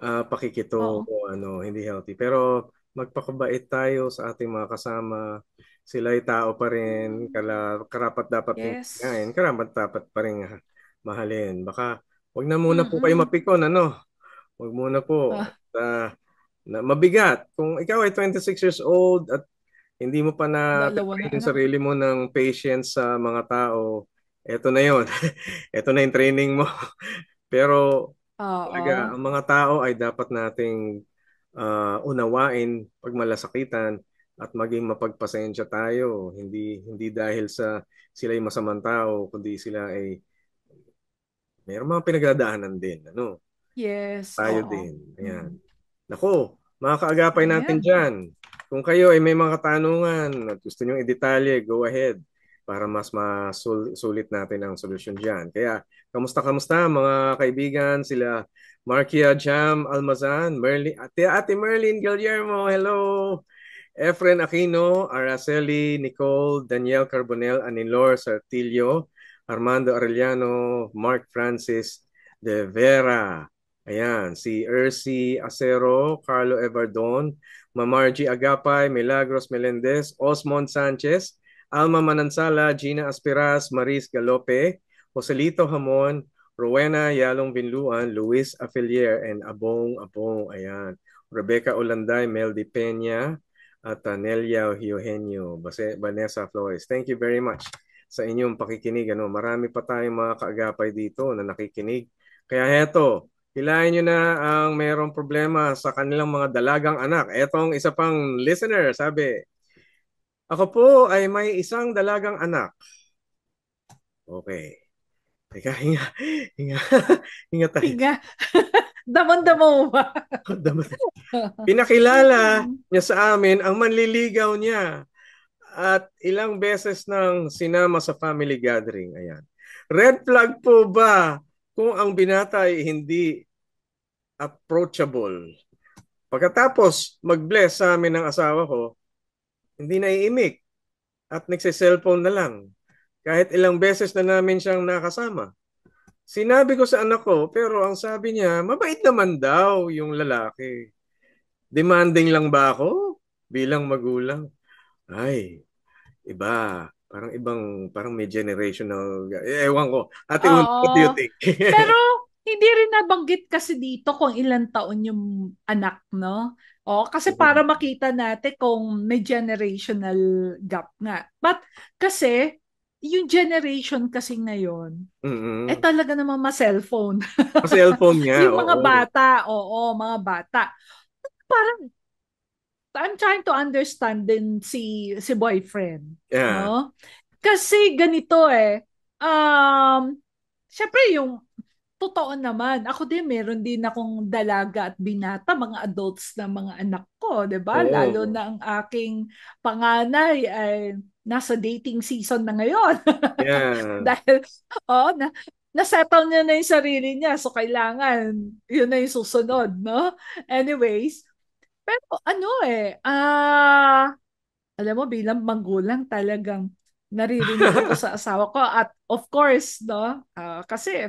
Oo. pakikito, ano, hindi healthy. Pero magpakabait tayo sa ating mga kasama. Sila'y tao pa rin, karapat dapat din Yes. ngayon, karapat dapat pa rin mahalin. Baka wag na muna po kayo Mm-mm. mapikon, ano? Wag muna po. Ah, Mabigat. Kung ikaw ay 26 years old at hindi mo pa dalawa na na-train yung anak. sarili mo ng patience sa mga tao, eto na yon. Eto na yung training mo. Pero talaga, Oo. ang mga tao ay dapat nating unawain pag malasakitan at maging mapagpasensya tayo. Hindi dahil sa sila ay masamang tao, kundi sila ay mayroong mga pinagdadaanan din. Ano? Yes, Tayo oo. din. Ayan. Mm. Nako, mga kaagapay natin Ayan. dyan. Kung kayo ay may mga katanungan at gusto nyo i-detalye, go ahead para mas masulit natin ang solusyon dyan. Kaya, kamusta mga kaibigan, sila Markia Jam Almazan, Ate Merlin Guillermo, hello! Efren Aquino, Araceli, Nicole, Daniel Carbonel, Anilor Sartilio, Armando Arellano, Mark Francis de Vera. Ayan, si Ercy Acero, Carlo Evardon, Mamarji Agapay, Milagros Melendez, Osmond Sanchez, Alma Manansala, Gina Aspiras, Maris Galope, Joselito Hamon, Rowena Yalong Binluan, Luis Afilier, and Abong Abong. Ayan. Rebecca Olanday, Mel Di Peña, at Nelia Eugenio, Vanessa Flores. Thank you very much sa inyong pakikinig. Ano, marami pa tayong mga kaagapay dito na nakikinig. Kaya heto, hilahin nyo na ang mayroong problema sa kanilang mga dalagang anak. Etong isa pang listener, sabi, ako po ay may isang dalagang anak. Okay. Teka, hinga. Hinga. Hinga tayo. Hinga. Damon-damo mo ba? Pinakilala niya sa amin ang manliligaw niya at ilang beses nang sinama sa family gathering. Ayan. Red flag po ba kung ang binata ay hindi approachable? Pagkatapos mag-bless sa amin ng asawa ko, hindi na iimik at nagse-cellphone na lang. Kahit ilang beses na namin siyang nakasama. Sinabi ko sa anak ko, pero ang sabi niya, mabait naman daw yung lalaki. Demanding lang ba ako bilang magulang? Ay, iba. Parang may generational. Ewan ko. Ate Un, what do you Oo. think? Pero hindi rin nabanggit kasi dito kung ilang taon yung anak, no? O, kasi para makita natin kung may generational gap nga. But kasi, yung generation kasi ngayon, Mm-mm. talaga namang ma-cellphone. Cellphone nga, Yung mga oo. bata, oo, mga bata. Parang I'm trying to understand din si boyfriend, Yeah. no? Kasi ganito syempre yung totoo naman, ako din meron din akong dalaga at binata, mga adults na mga anak ko, 'di ba? Lalo Oo. na ang aking panganay ay nasa dating season na ngayon. Yeah. Dahil na-settle niya na yung sarili niya, so kailangan yun na yung susunod, no? Anyways, pero alam mo bilang magulang talagang naririnig ko to sa asawa ko at of course, no? Kasi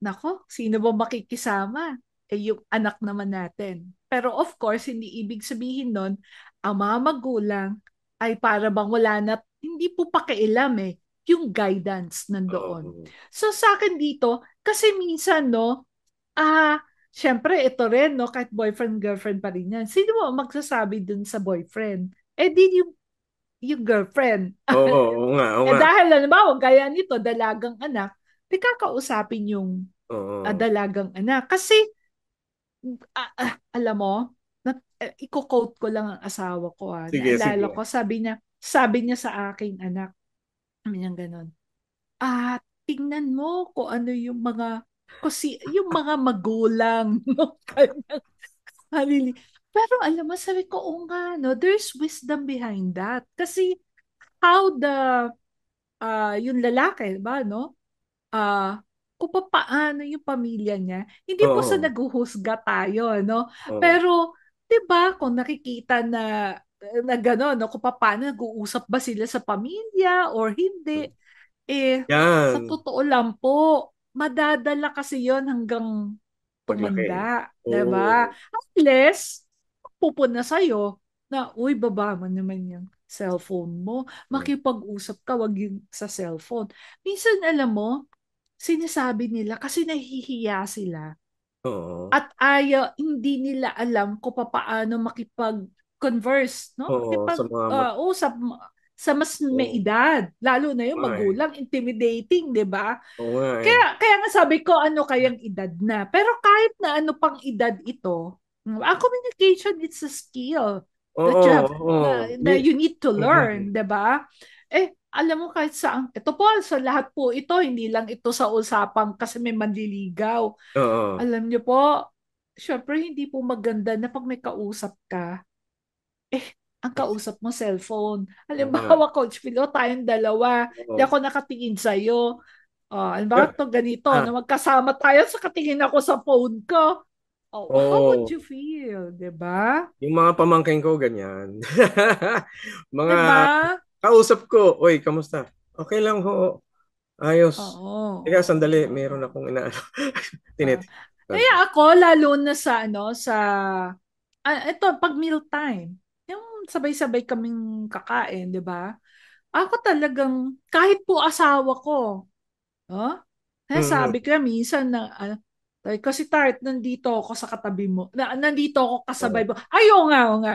nako, sino ba makikisama? Yung anak naman natin. Pero of course, hindi ibig sabihin nun, ang mga magulang ay para bang wala na, hindi po pakialam yung guidance nandoon. Oo. So sa akin dito, kasi minsan, no, syempre, ito rin, no, kahit boyfriend, girlfriend pa rin yan. Sino mo magsasabi dun sa boyfriend? Di yung girlfriend. Oo, oo nga, oo nga. Dahil, halimbawa, gaya nito, dalagang anak, di kakausapin yung Oo. dalagang anak. Kasi, alam mo, i-quote ko lang ang asawa ko. Sige, Naalala sige. ko, sabi niya sa aking anak, sabi niya ganun, tingnan mo kung ano yung mga, kasi yung mga magulang, no? Kanyang halili. Pero alam mo, sabi ko, oo nga, no, there's wisdom behind that. Kasi how yung lalaki, ba, no? Kung paano yung pamilya niya, hindi po sa Oo. naghuhusga tayo, no? Oo. Pero, 'di ba, kung nakikita na gano'n, no, kung paano nag-uusap ba sila sa pamilya or hindi, sa Yan. totoo lang po, madadala kasi 'yon hanggang Paglaki. tumanda, 'di ba? Oo. Unless pupuna sa'yo na, uy, baba mo naman yung cellphone mo. Makipag-usap ka, wag yung sa cellphone. Minsan, alam mo, sinasabi nila kasi nahihiya sila Oo. at hindi nila alam kung paano makipag-converse, no? Oo, sa mga Usap sa mas may oo. edad, lalo na yung Oo nga eh. magulang, intimidating, 'di ba? Oo nga eh. Kaya nga sabi ko, ano kayang edad na. Pero kahit na ano pang edad ito, ang communication, it's a skill that Oo, you have, oo. na you need to Mhm. learn, 'di ba? Alam mo, kahit saan, ito po, sa lahat po ito, hindi lang ito sa usapang kasi may manliligaw. Oo. Alam niyo po, syempre hindi po maganda na pag may kausap ka, eh, ang kausap mo cellphone. Oo nga. Halimbawa, Coach Phil, tayong dalawa, di Oo. ako nakatingin sa'yo. Halimbawa, Pero, ganito, ah, na magkasama tayo sa katingin ako sa phone ko. How would oo. you feel, di ba? Yung mga pamangkin ko, ganyan. Di Mga ba? kausap ko, oy, kamusta? Okay lang ho. Ayos. Oo. Teka, sandali, meron akong inaano. Ah. Tinit. Kaya ako, lalo na sa, ito, pag mealtime, yung sabay-sabay kaming kakain, di ba? Ako talagang, kahit po asawa ko, oh, Mhm. sabi ko minsan na, kasi Tart, nandito ako sa katabi mo. Nandito ako kasabay Oo. mo. Ay, oo nga.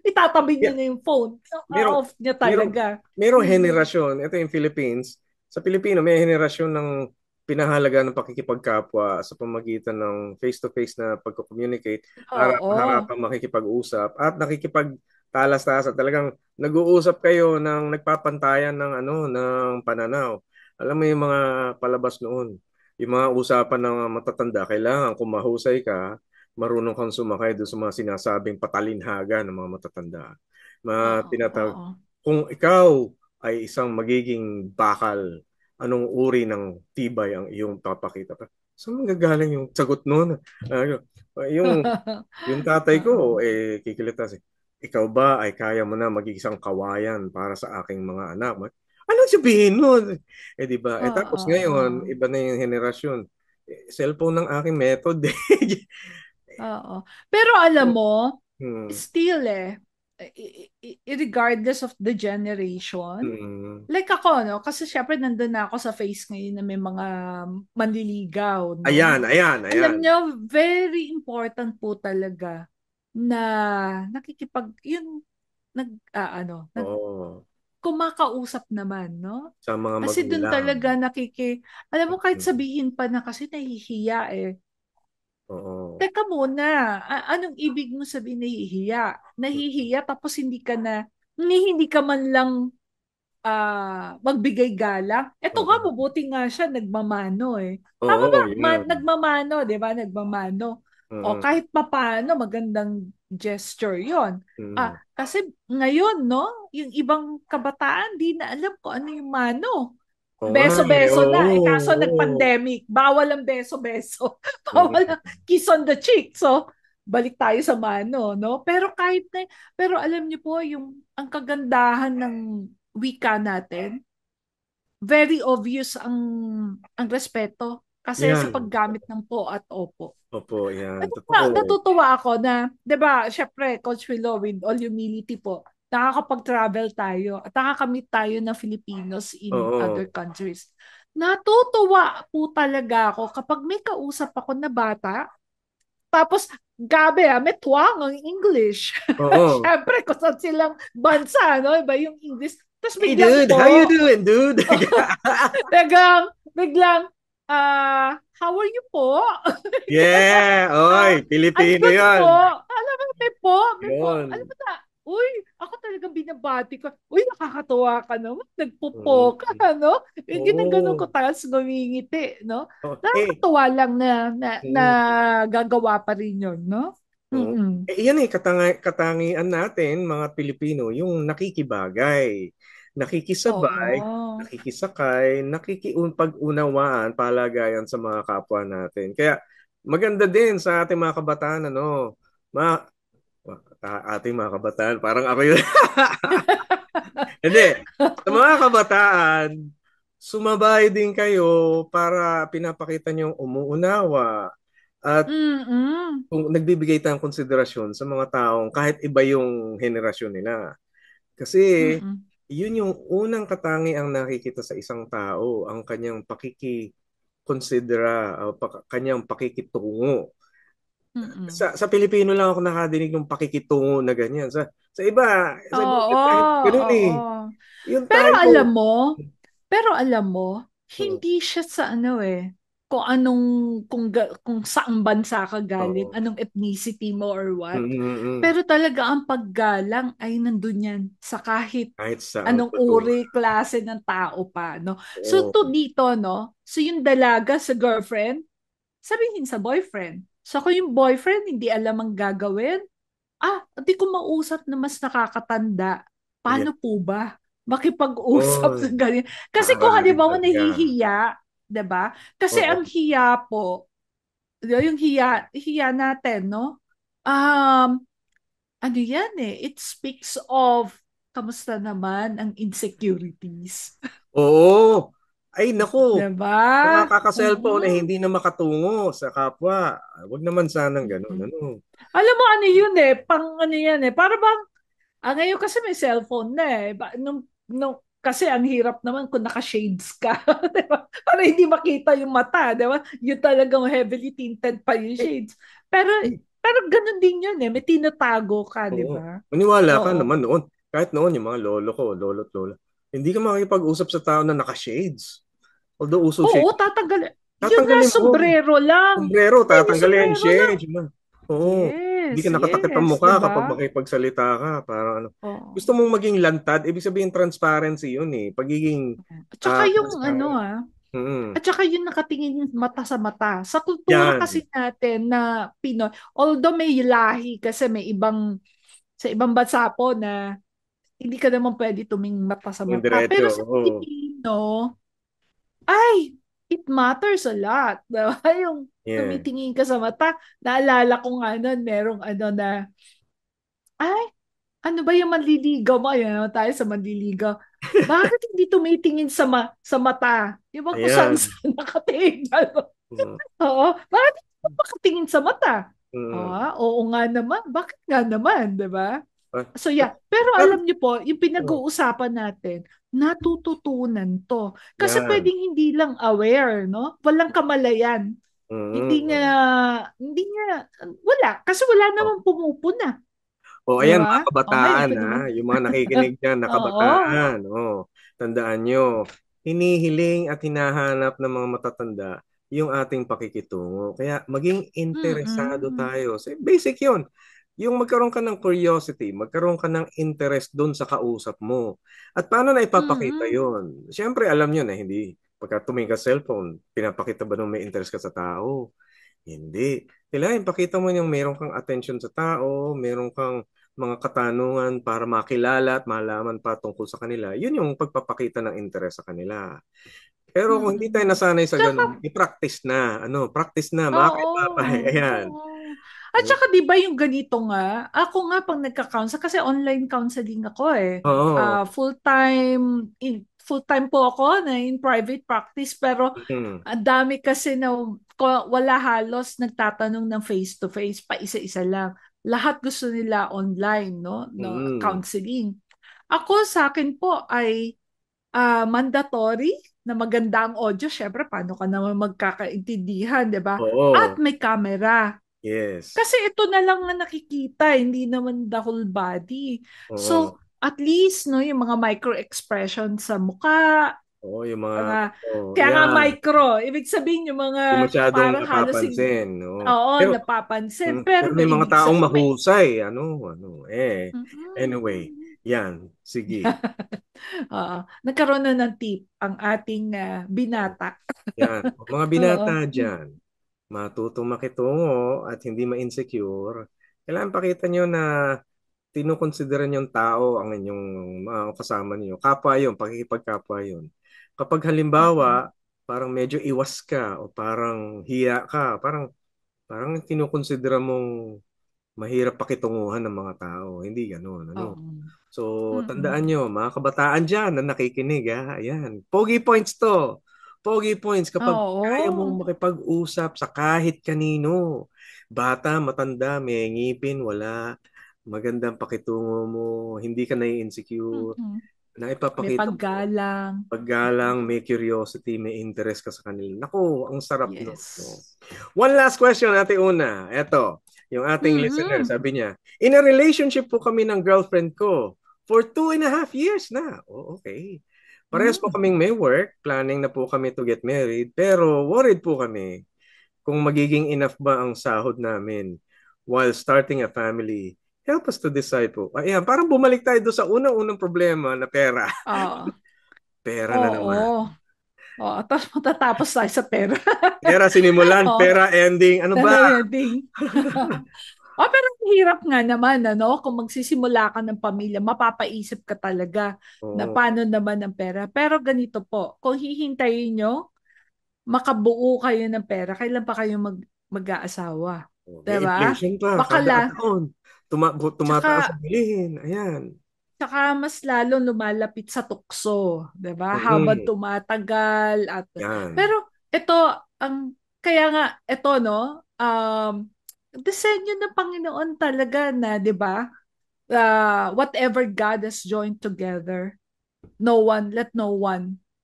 Itatabi niya Yeah, na yung phone. merong Off niya merong talaga. merong Mm. henerasyon. Ito yung Philippines. Sa Pilipino, may henerasyon ng pinahalaga ng pakikipagkapwa sa pamagitan ng face-to-face na pagko-communicate, Oo. harap-harapang makikipag-usap at nakikipagtalas-talas at talagang nag-uusap kayo ng nagpapantayan ng ano ng pananaw. Alam mo yung mga palabas noon, yung mga usapan ng matatanda, kailangan kung mahusay ka, marunong kang sumakay doon sa mga sinasabing patalinhaga ng mga matatanda. Oo. Tinatawag, Oo. kung ikaw ay isang magiging bakal, anong uri ng tibay ang iyong papakita pa? Saan manggagaling yung sagot noon? Yung tatay ko, Oo. kikilita siya. Ikaw ba ay kaya mo na maging isang kawayan para sa aking mga anak? Anong sabihin nun? Di ba? Oo. Tapos ngayon, Oo. iba na yung henerasyon. Cellphone ng aking method. Oo. Pero alam mo, Hmm. still regardless of the generation, Hmm. like ako, no? Kasi syempre nandun na ako sa phase ngayon na may mga manliligaw, no? Ayan, ayan, Alam ayan. nyo, very important po talaga na yung Oo. kumakausap naman, no? Sa mga Kasi dun magulang. talaga alam mo, kahit Mm. sabihin pa na kasi nahihiya Oo. Teka muna, anong ibig mo sabihin nahihiya? Nahihiya tapos hindi ka man lang magbigay galang. Ito nga, Oo. mabuti nga siya, nagmamano Tama ba? Oo, yun. Nagmamano, di ba? Nagmamano. O Mm. kahit papaano, magandang gesture yon. Mm. Kasi ngayon, no? Yung ibang kabataan, di na alam ko ano yung mano. Oo nga eh. Beso-beso Oo. na. Kaso Oo. nag-pandemic. Bawal ang beso-beso. Bawal ang Mm. kiss on the cheek. So, balik tayo sa mano, no? Pero alam niyo po, ang kagandahan ng wika natin, very obvious ang respeto. Kasi sa Yan. paggamit ng po at opo. Opo, yan. Totoo. Natutuwa ako na, 'di ba, syempre, Coach Philo, with all humility po, nakakapag-travel tayo at nakakamit tayo ng Filipinos in Oo. other countries. Natutuwa po talaga ako kapag may kausap ako na bata, tapos gabi may tuwang ang English. Oo. Syempre, kung saan silang bansa, no? Iba yung English. Tapos Hey biglang dude, how you po, doing, dude? biglang, how are you po? Yeah, Ah, oy, I'm Pilipino good po. 'yon. Alam mo, may po. Alam 'Yon. mo na, uy, ako talaga binabati ko. Uy, nakakatuwa ka naman. Mm. Nagpupo ka, no? Yung ginaganon ko, Oo. tapos ngumingiti, no? Oh, Nakakatuwa lang na mm, gagawa pa rin yun, no? oo. Mm-mm. Yan katangian natin mga Pilipino, yung nakikibagay, nakikisabay, Oo. nakikisakay, nakikipag-unawaan, palagayan sa mga kapwa natin. Kaya maganda din sa ating mga kabataan, ano, ma ating mga kabataan, parang ako yun. Hindi. Sa mga kabataan, sumabay din kayo para pinapakita niyong umuunawa at Mm-mm. kung nagbibigay tayong konsiderasyon sa mga taong kahit iba yung henerasyon nila. Kasi Mm-mm. yun yung unang katangiang nakikita sa isang tao, ang kanyang pakikikonsidera, o kanyang pakikitungo. Mm-mm. Sa Pilipino lang ako nakadinig ng pakikitungo na ganyan. Sa ibang Oo, kahit ganun oo. eh. Yun Pero tayo. alam mo, Pero alam mo, Hmm. hindi siya sa kung saang bansa ka galing, Oo. anong ethnicity mo or Mm, what. mm, mm. Pero talaga ang paggalang ay nandun yan sa kahit Kahit saan anong kultura. uri, klase ng tao pa, no? So Oo. to dito, no? So yung dalaga sa girlfriend, sabihin sa boyfriend. So kung yung boyfriend hindi alam ang gagawin, di ko mausap na mas nakakatanda. Ayan. Paano po ba? Makipag-usap Oy, sa ganyan. Kasi kung maaari halimbawa talaga. nahihiya, 'di ba? Kasi Oo. ang hiya po, yung hiya natin, no? Um, ano yan it speaks of kamusta naman ang insecurities. Oo. Ay, naku. 'Di ba? Mga kaka-cellphone Mm-mm. hindi na makatungo sa kapwa. Huwag naman sanang ganun. Mm-mm. Ano? Alam mo ano yun pang ano yan para bang ngayon kasi may cellphone na kasi ang hirap naman kung naka-shades ka, di ba? Para hindi makita yung mata, di ba? Yung talagang heavily tinted pa yung Eh, shades. Pero eh, pero ganun din yun may tinatago ka, di oo. ba? Maniwala ka Oo. naman noon. Kahit noon, yung mga lolo ko, lolo't lola, hindi ka makikipag-usap sa tao na naka-shades. Although uso Oo, shades. tatanggalin. Yun nga, Tatanggalin mo. sombrero lang. Sombrero, Pwede tatanggalin. sombrero lang. Shades. Oo. Hindi ka Yes, nakatakip ang yes, di mukha kapag ba? makipagsalita ka. Parang ano. Oo. Gusto mong maging lantad, ibig sabihin transparency yun eh. Pagiging At saka yung transparent. At saka yung nakatingin mata sa mata. Sa kultura Yan. kasi natin na Pinoy, although may lahi kasi sa ibang bansa po na hindi ka naman pwede tumingin mata sa Yung mata. diretso. Pero sa Oo. Pilipino, it matters a lot. Diba? Yung Yeah. tumitingin ka sa mata, naalala ko nga nun, merong na, ay, ano ba yung manliligaw mo? Ayan tayo sa manliligaw. Bakit hindi tumitingin sa mata? Di ba kung saan Ayan. saan nakatingin? Mm. Oo. Bakit hindi ka makatingin sa mata? Mm. Oo nga naman. Bakit nga naman? Di ba? Ah, So yeah. Pero pero, alam niyo po, yung oh, pinag-uusapan natin, natututunan to. Kasi yan. pwedeng hindi lang aware, no? Walang kamalayan. Mm. Hindi niya, wala. Kasi wala Oh. namang pumupuna. O Di ayan mga ba? Ngayon kabataan pa naman. yung mga nakikinig dyan na Oo. kabataan, tandaan nyo, hinihiling at hinahanap ng mga matatanda yung ating pakikitungo. Kaya maging interesado Mm-mm. tayo. Basic yun. Yung magkaroon ka ng curiosity, magkaroon ka ng interest doon sa kausap mo. At paano na ipapakita Mm-mm. yun? Siyempre, alam nyo na hindi. Pagka tumingin ka sa cellphone, pinapakita ba nung may interest ka sa tao? Hindi. Kailangan pakita mo yung meron kang attention sa tao, meron kang mga katanungan para makilala at malaman pa tungkol sa kanila. Yun yung pagpapakita ng interes sa kanila. Pero kung hindi tayo Mm-mm. nasanay sa Tsaka, ganun, i-practice na. Practice na. oo. Makakipapay. Ayan. Oo. At saka 'di ba yung ganito nga, ako nga pag nagka-counsel kasi online counseling ako Oo. full-time full-time po ako na in private practice, pero Mm. ang dami kasi na wala halos nagtatanong ng face-to-face, pa isa-isa lang. Lahat gusto nila online, no? No, Mm. counseling. Ako sa akin po ay mandatory na maganda ang audio. Syempre, paano ka naman magkakaintindihan, di ba? At Oo. may camera. Yes. Kasi ito na lang na nakikita, hindi naman the whole body. Oo. So, at least, no, yung mga micro-expression sa mukha, Oo, yung mga, mga, oh, kaya nga yan. micro, ibig sabihin yung Hindi mga masyadong parang halos, napapansin. Oo. oo, Pero, napapansin. Pero pero may may mga ibig taong sabihin, mahusay. Anyway. Mm-mm. Yan. Sige. Oo. Nagkaroon na ng tip ang ating binata. Yan. Mga Oo. binata dyan, matutong makitungo at hindi ma-insecure. Kailangan pakita nyo na tinukonsidera yung tao ang inyong mga kasama niyo. Kapwa yun, pakikipagkapwa yun. Kapag Mm-mm. halimbawa, parang medyo iwas ka o parang hiya ka, parang kinukonsidera mong mahirap pakitunguhan ng mga tao. Hindi ganoon, ano. Oo. So, Mm-mm. tandaan nyo, mga kabataan dyan na nakikinig, ha? Ayan. Pogi points to. Pogi points kapag kaya Oo. mong makipag-usap sa kahit kanino. Bata, matanda, may ngipin, wala. Magandang pakitungo mo, hindi ka nai-insecure, Mm-mm. na May ipapakita mo paggalang. paggalang, may curiosity, may interest ka sa kanila. Naku, ang sarap no. Yes. One last question, Ate Una. Eto, yung ating listener, Mm-mm. sabi niya, in a relationship po kami ng girlfriend ko for 2.5 years na. Oh, okay. Parehas po Mm. kaming may work, planning na po kami to get married, pero worried po kami kung magiging enough ba ang sahod namin while starting a family. Help us to decide po. Ayan, parang bumalik tayo doon sa unang-unang problema na pera. Oo. Pera na naman. Oo. Oo. Tapos matatapos tayo sa pera. Pera sinimulan, Oo. pera ending. Ano ba? Talagang. Oh, pero ang hirap nga naman, ano, kung magsisimula ka ng pamilya, mapapaisip ka talaga na Oh, paano naman ang pera. Pero ganito po, kung hihintayin nyo, makabuo kayo ng pera, kailan pa kayo mag-aasawa? may Diba? inflation pa Baka kada la, taon. Tumataas ang tsaka, bilihin. Ayan. tsaka mas lalo lumalapit sa tukso, 'di ba? Habang Mm, tumatagal at yan. pero ito ang kaya nga ito no, disenyo ng Panginoon talaga na, 'di ba? Whatever God has joined together,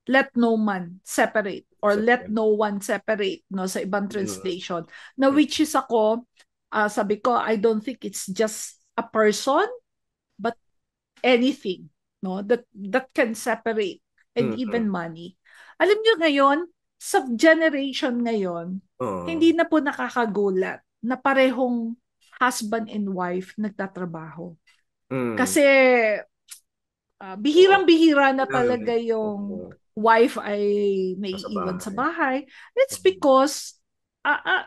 let no man separate or So, let no one separate no sa ibang mm, translation. Na which is ako, sabi ko, I don't think it's just a person but anything no that can separate and mm, even money. Alam niyo ngayon, sa generation ngayon, oh, hindi na po nakakagulat na parehong husband and wife nagtatrabaho. mm, Kasi oh, bihirang-bihira na kailangan talaga yung oh, wife ay nasa naiiwan sa bahay. bahay. It's because ah, ah,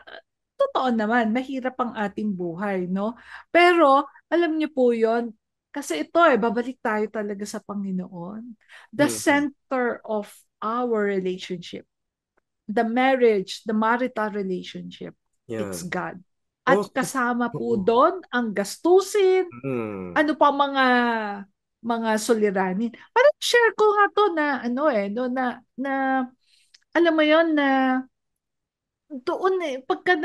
totoo naman, mahirap ang ating buhay, no? Pero alam niyo po 'yon, kasi ito babalik tayo talaga sa Panginoon. The Mm, center of our relationship, the marriage, the marital relationship, it's yan. God. Oh, At kasama po oo. doon ang gastusin, Mm, ano pa mga suliranin. Parang share ko nga to na ano no na alam mo yon na doon pagka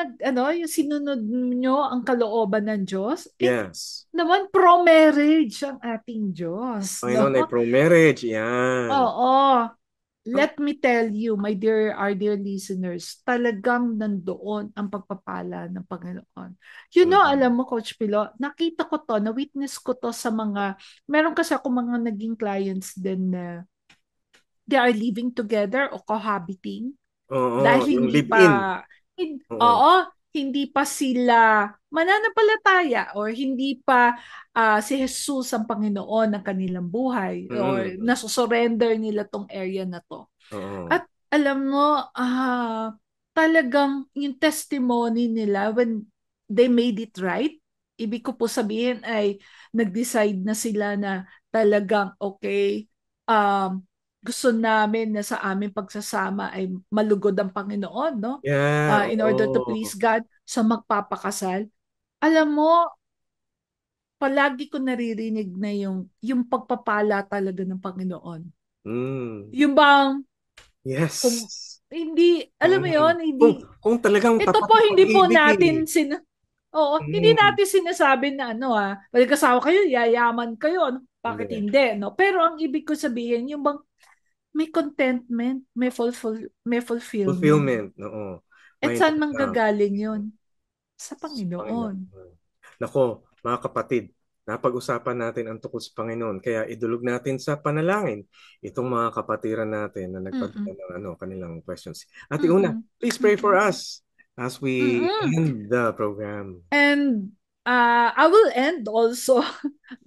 yung sinunod nyo ang kalooban ng Diyos, yes. naman pro-marriage ang ating Diyos, no? Panginoon ay pro-marriage. Yan. Oo. Ang- Let me tell you, our dear listeners, talagang nandoon ang pagpapala ng Panginoon. You know, mm, alam mo, Coach Pilo, nakita ko to, na-witness ko to sa meron kasi ako mga naging clients din na they are living together o cohabiting dahil oo, yung hindi live-in. pa, Oo. oo, hindi pa sila mananampalataya or hindi pa si Jesus ang Panginoon ng kanilang buhay or Mm, nasusurrender nila tong area na to. oo. At alam mo, talagang yung testimony nila when they made it right, ibig ko po sabihin ay nag-decide na sila na talagang okay, um, gusto namin na sa aming pagsasama ay malugod ang Panginoon, no? Yeah, In order to oo. please God sa magpapakasal. Alam mo, palagi ko naririnig na yung pagpapala talaga ng Panginoon. Yung bang, Yes. kung hindi, alam mo yon, hindi, Kung talagang ito tapat po, ang hindi po pag-ibig, natin hindi natin sinasabi na magkasawa kayo, yayaman kayo, bakit hindi, no? Pero ang ibig ko sabihin, yung bang may contentment, may fulfillment. Fulfillment, oo. At May saan manggagaling yun? Sa Panginoon. Nako, mga kapatid, napag-usapan natin ang tungkol sa Panginoon. Kaya idulog natin sa panalangin itong mga kapatiran natin na nagpadala ng kanilang questions. Ate Una, please pray for us as we end the program. And I will end also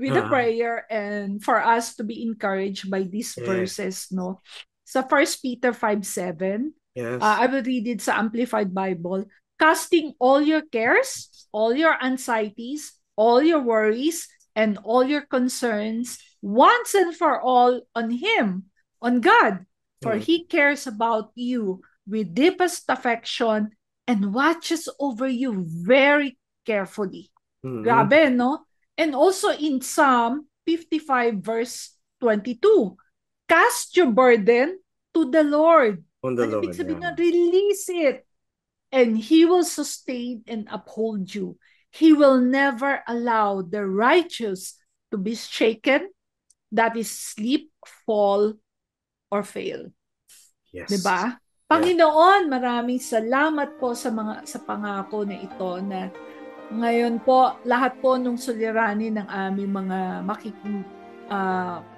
with a prayer and for us to be encouraged by these verses, no? Sa 1 Peter 5:7, I will read it sa Amplified Bible. Casting all your cares, all your anxieties, all your worries, and all your concerns once and for all on Him, on God, for He cares about you with deepest affection and watches over you very carefully. Grabe, no? And also in Psalm 55 verse 22, cast your burden to the Lord. On the Ano Lord, ibig sabihin na release it. And He will sustain and uphold you. He will never allow the righteous to be shaken, that is sleep, fall, or fail. Yes. Diba? Panginoon, maraming salamat po sa pangako na ito na ngayon po, lahat po nung suliranin ng aming mga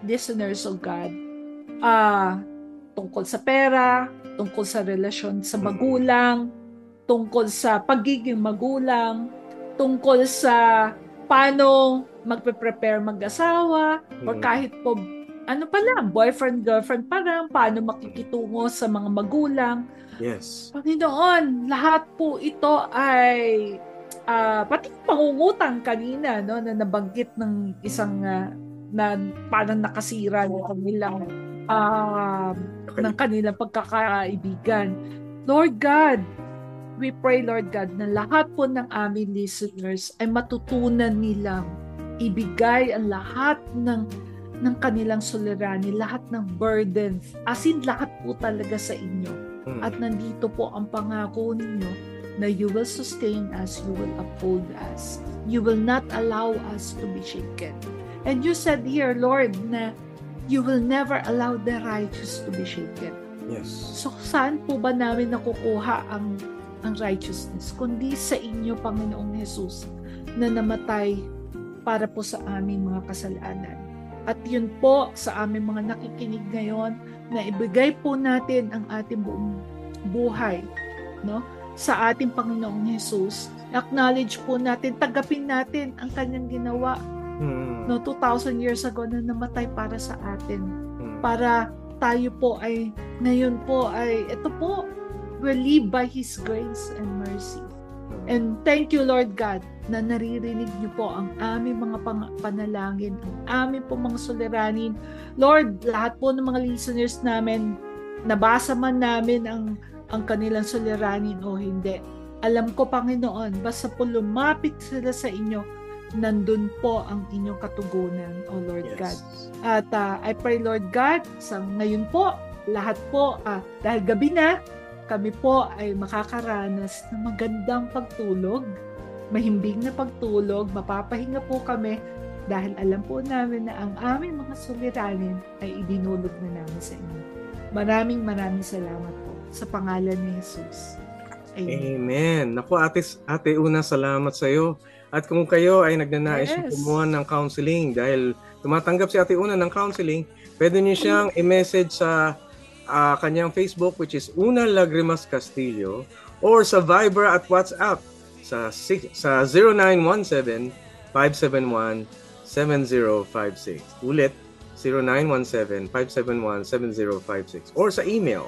listeners of God, tungkol sa pera, tungkol sa relasyon sa magulang, tungkol sa pagiging magulang, tungkol sa paano magpe-prepare mag-asawa, or kahit po, boyfriend, girlfriend pa lang, paano makikitungo sa mga magulang. Yes. Panginoon, lahat po ito ay, pati pangungutang kanina, no, na nabanggit ng isang na parang nakasira ng kanilang pagkakaibigan. Lord God, we pray, Lord God, na lahat po ng aming listeners ay matutunan nilang ibigay ang lahat ng kanilang suliranin, lahat ng burdens, as in lahat po talaga sa inyo. At nandito po ang pangako ninyo na you will sustain us, you will uphold us, you will not allow us to be shaken. And you said here, Lord, na you will never allow the righteous to be shaken. Yes. So saan po ba namin nakukuha ang righteousness? Kundi sa inyo, Panginoong Jesus, na namatay para po sa aming mga kasalanan. At yun po sa aming mga nakikinig ngayon, na ibigay po natin ang ating buong buhay, no, sa ating Panginoong Jesus. Acknowledge po natin, tagapin natin ang kanyang ginawa no 2,000 years ago na namatay para sa atin. Para tayo po ay ngayon po ay ito po, will live by His grace and mercy. And thank you, Lord God, na naririnig niyo po ang aming mga panalangin, ang aming po mga suliranin. Lord, lahat po ng mga listeners namin, nabasa man namin ang kanilang suliranin o hindi. Alam ko, Panginoon, basta po lumapit sila sa inyo, nandun po ang inyong katugunan, O Lord God. At I pray, Lord God, sa ngayon po, lahat po, dahil gabi na, kami po ay makakaranas ng magandang pagtulog, mahimbing na pagtulog, mapapahinga po kami dahil alam po namin na ang aming mga suliranin ay idinulog na namin sa inyo. Maraming salamat po sa pangalan ni Jesus. Amen. Naku, Ate Una, salamat sa iyo. At kung kayo ay nagnanais kumuha ng counseling dahil tumatanggap si Ate Una ng counseling, pwede niyo siyang i-message sa kanyang Facebook, which is Una Lagrimas Castillo, or sa Viber at WhatsApp sa 0917-571-7056. Ulit, 0917-571-7056. Or sa email,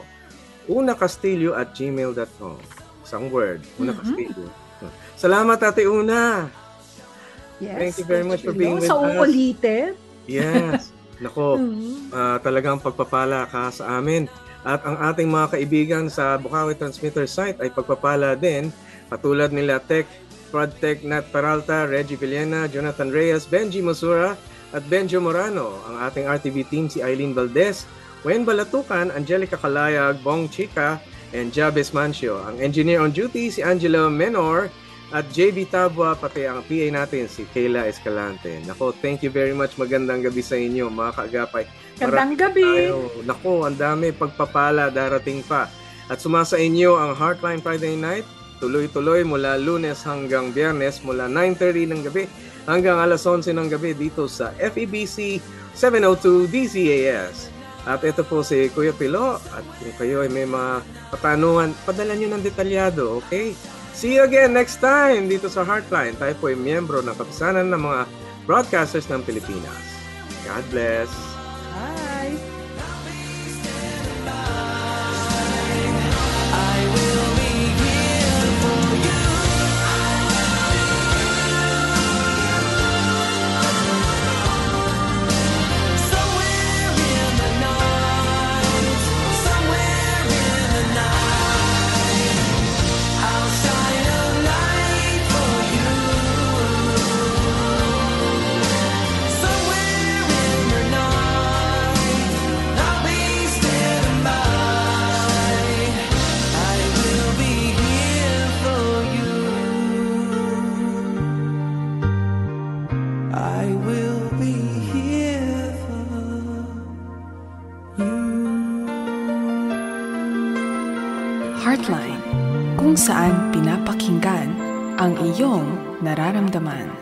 unacastillo@gmail.com. Isang word, Una Castillo. Salamat, Ate Una. Yes, thank you very much for being with us. Sa uulitin. Yes. Nako, talagang pagpapala ka sa amin. At ang ating mga kaibigan sa Bukawi Transmitter site ay pagpapala din. Katulad nila Prodtech Nat Peralta, Reggie Villena, Jonathan Reyes, Benji Masura, at Benjo Morano. Ang ating RTV team si Eileen Valdez, Wayne Balatukan, Angelica Calayag, Bong Chica, and Jabez Mancio. Ang engineer on duty si Angela Menor at JB Tabwa, pati ang PA natin si Kayla Escalante. Nako, thank you very much. Magandang gabi sa inyo mga kaagapay. Magandang gabi. Nako, ang dami pagpapala darating pa. At sumasa inyo ang Heartline Friday Night. Tuloy-tuloy mula Lunes hanggang Biyernes mula 9:30 ng gabi hanggang alas 11 ng gabi dito sa FEBC 702 DZAS. At ito po si Kuya Pilo, at kung kayo ay may mga katanungan, padala nyo ng detalyado, okay? See you again next time dito sa Heartline. Tayo po ay miyembro ng Kapisanan ng mga Broadcasters ng Pilipinas. God bless. Bye. Heartline, kung saan pinapakinggan ang iyong nararamdaman.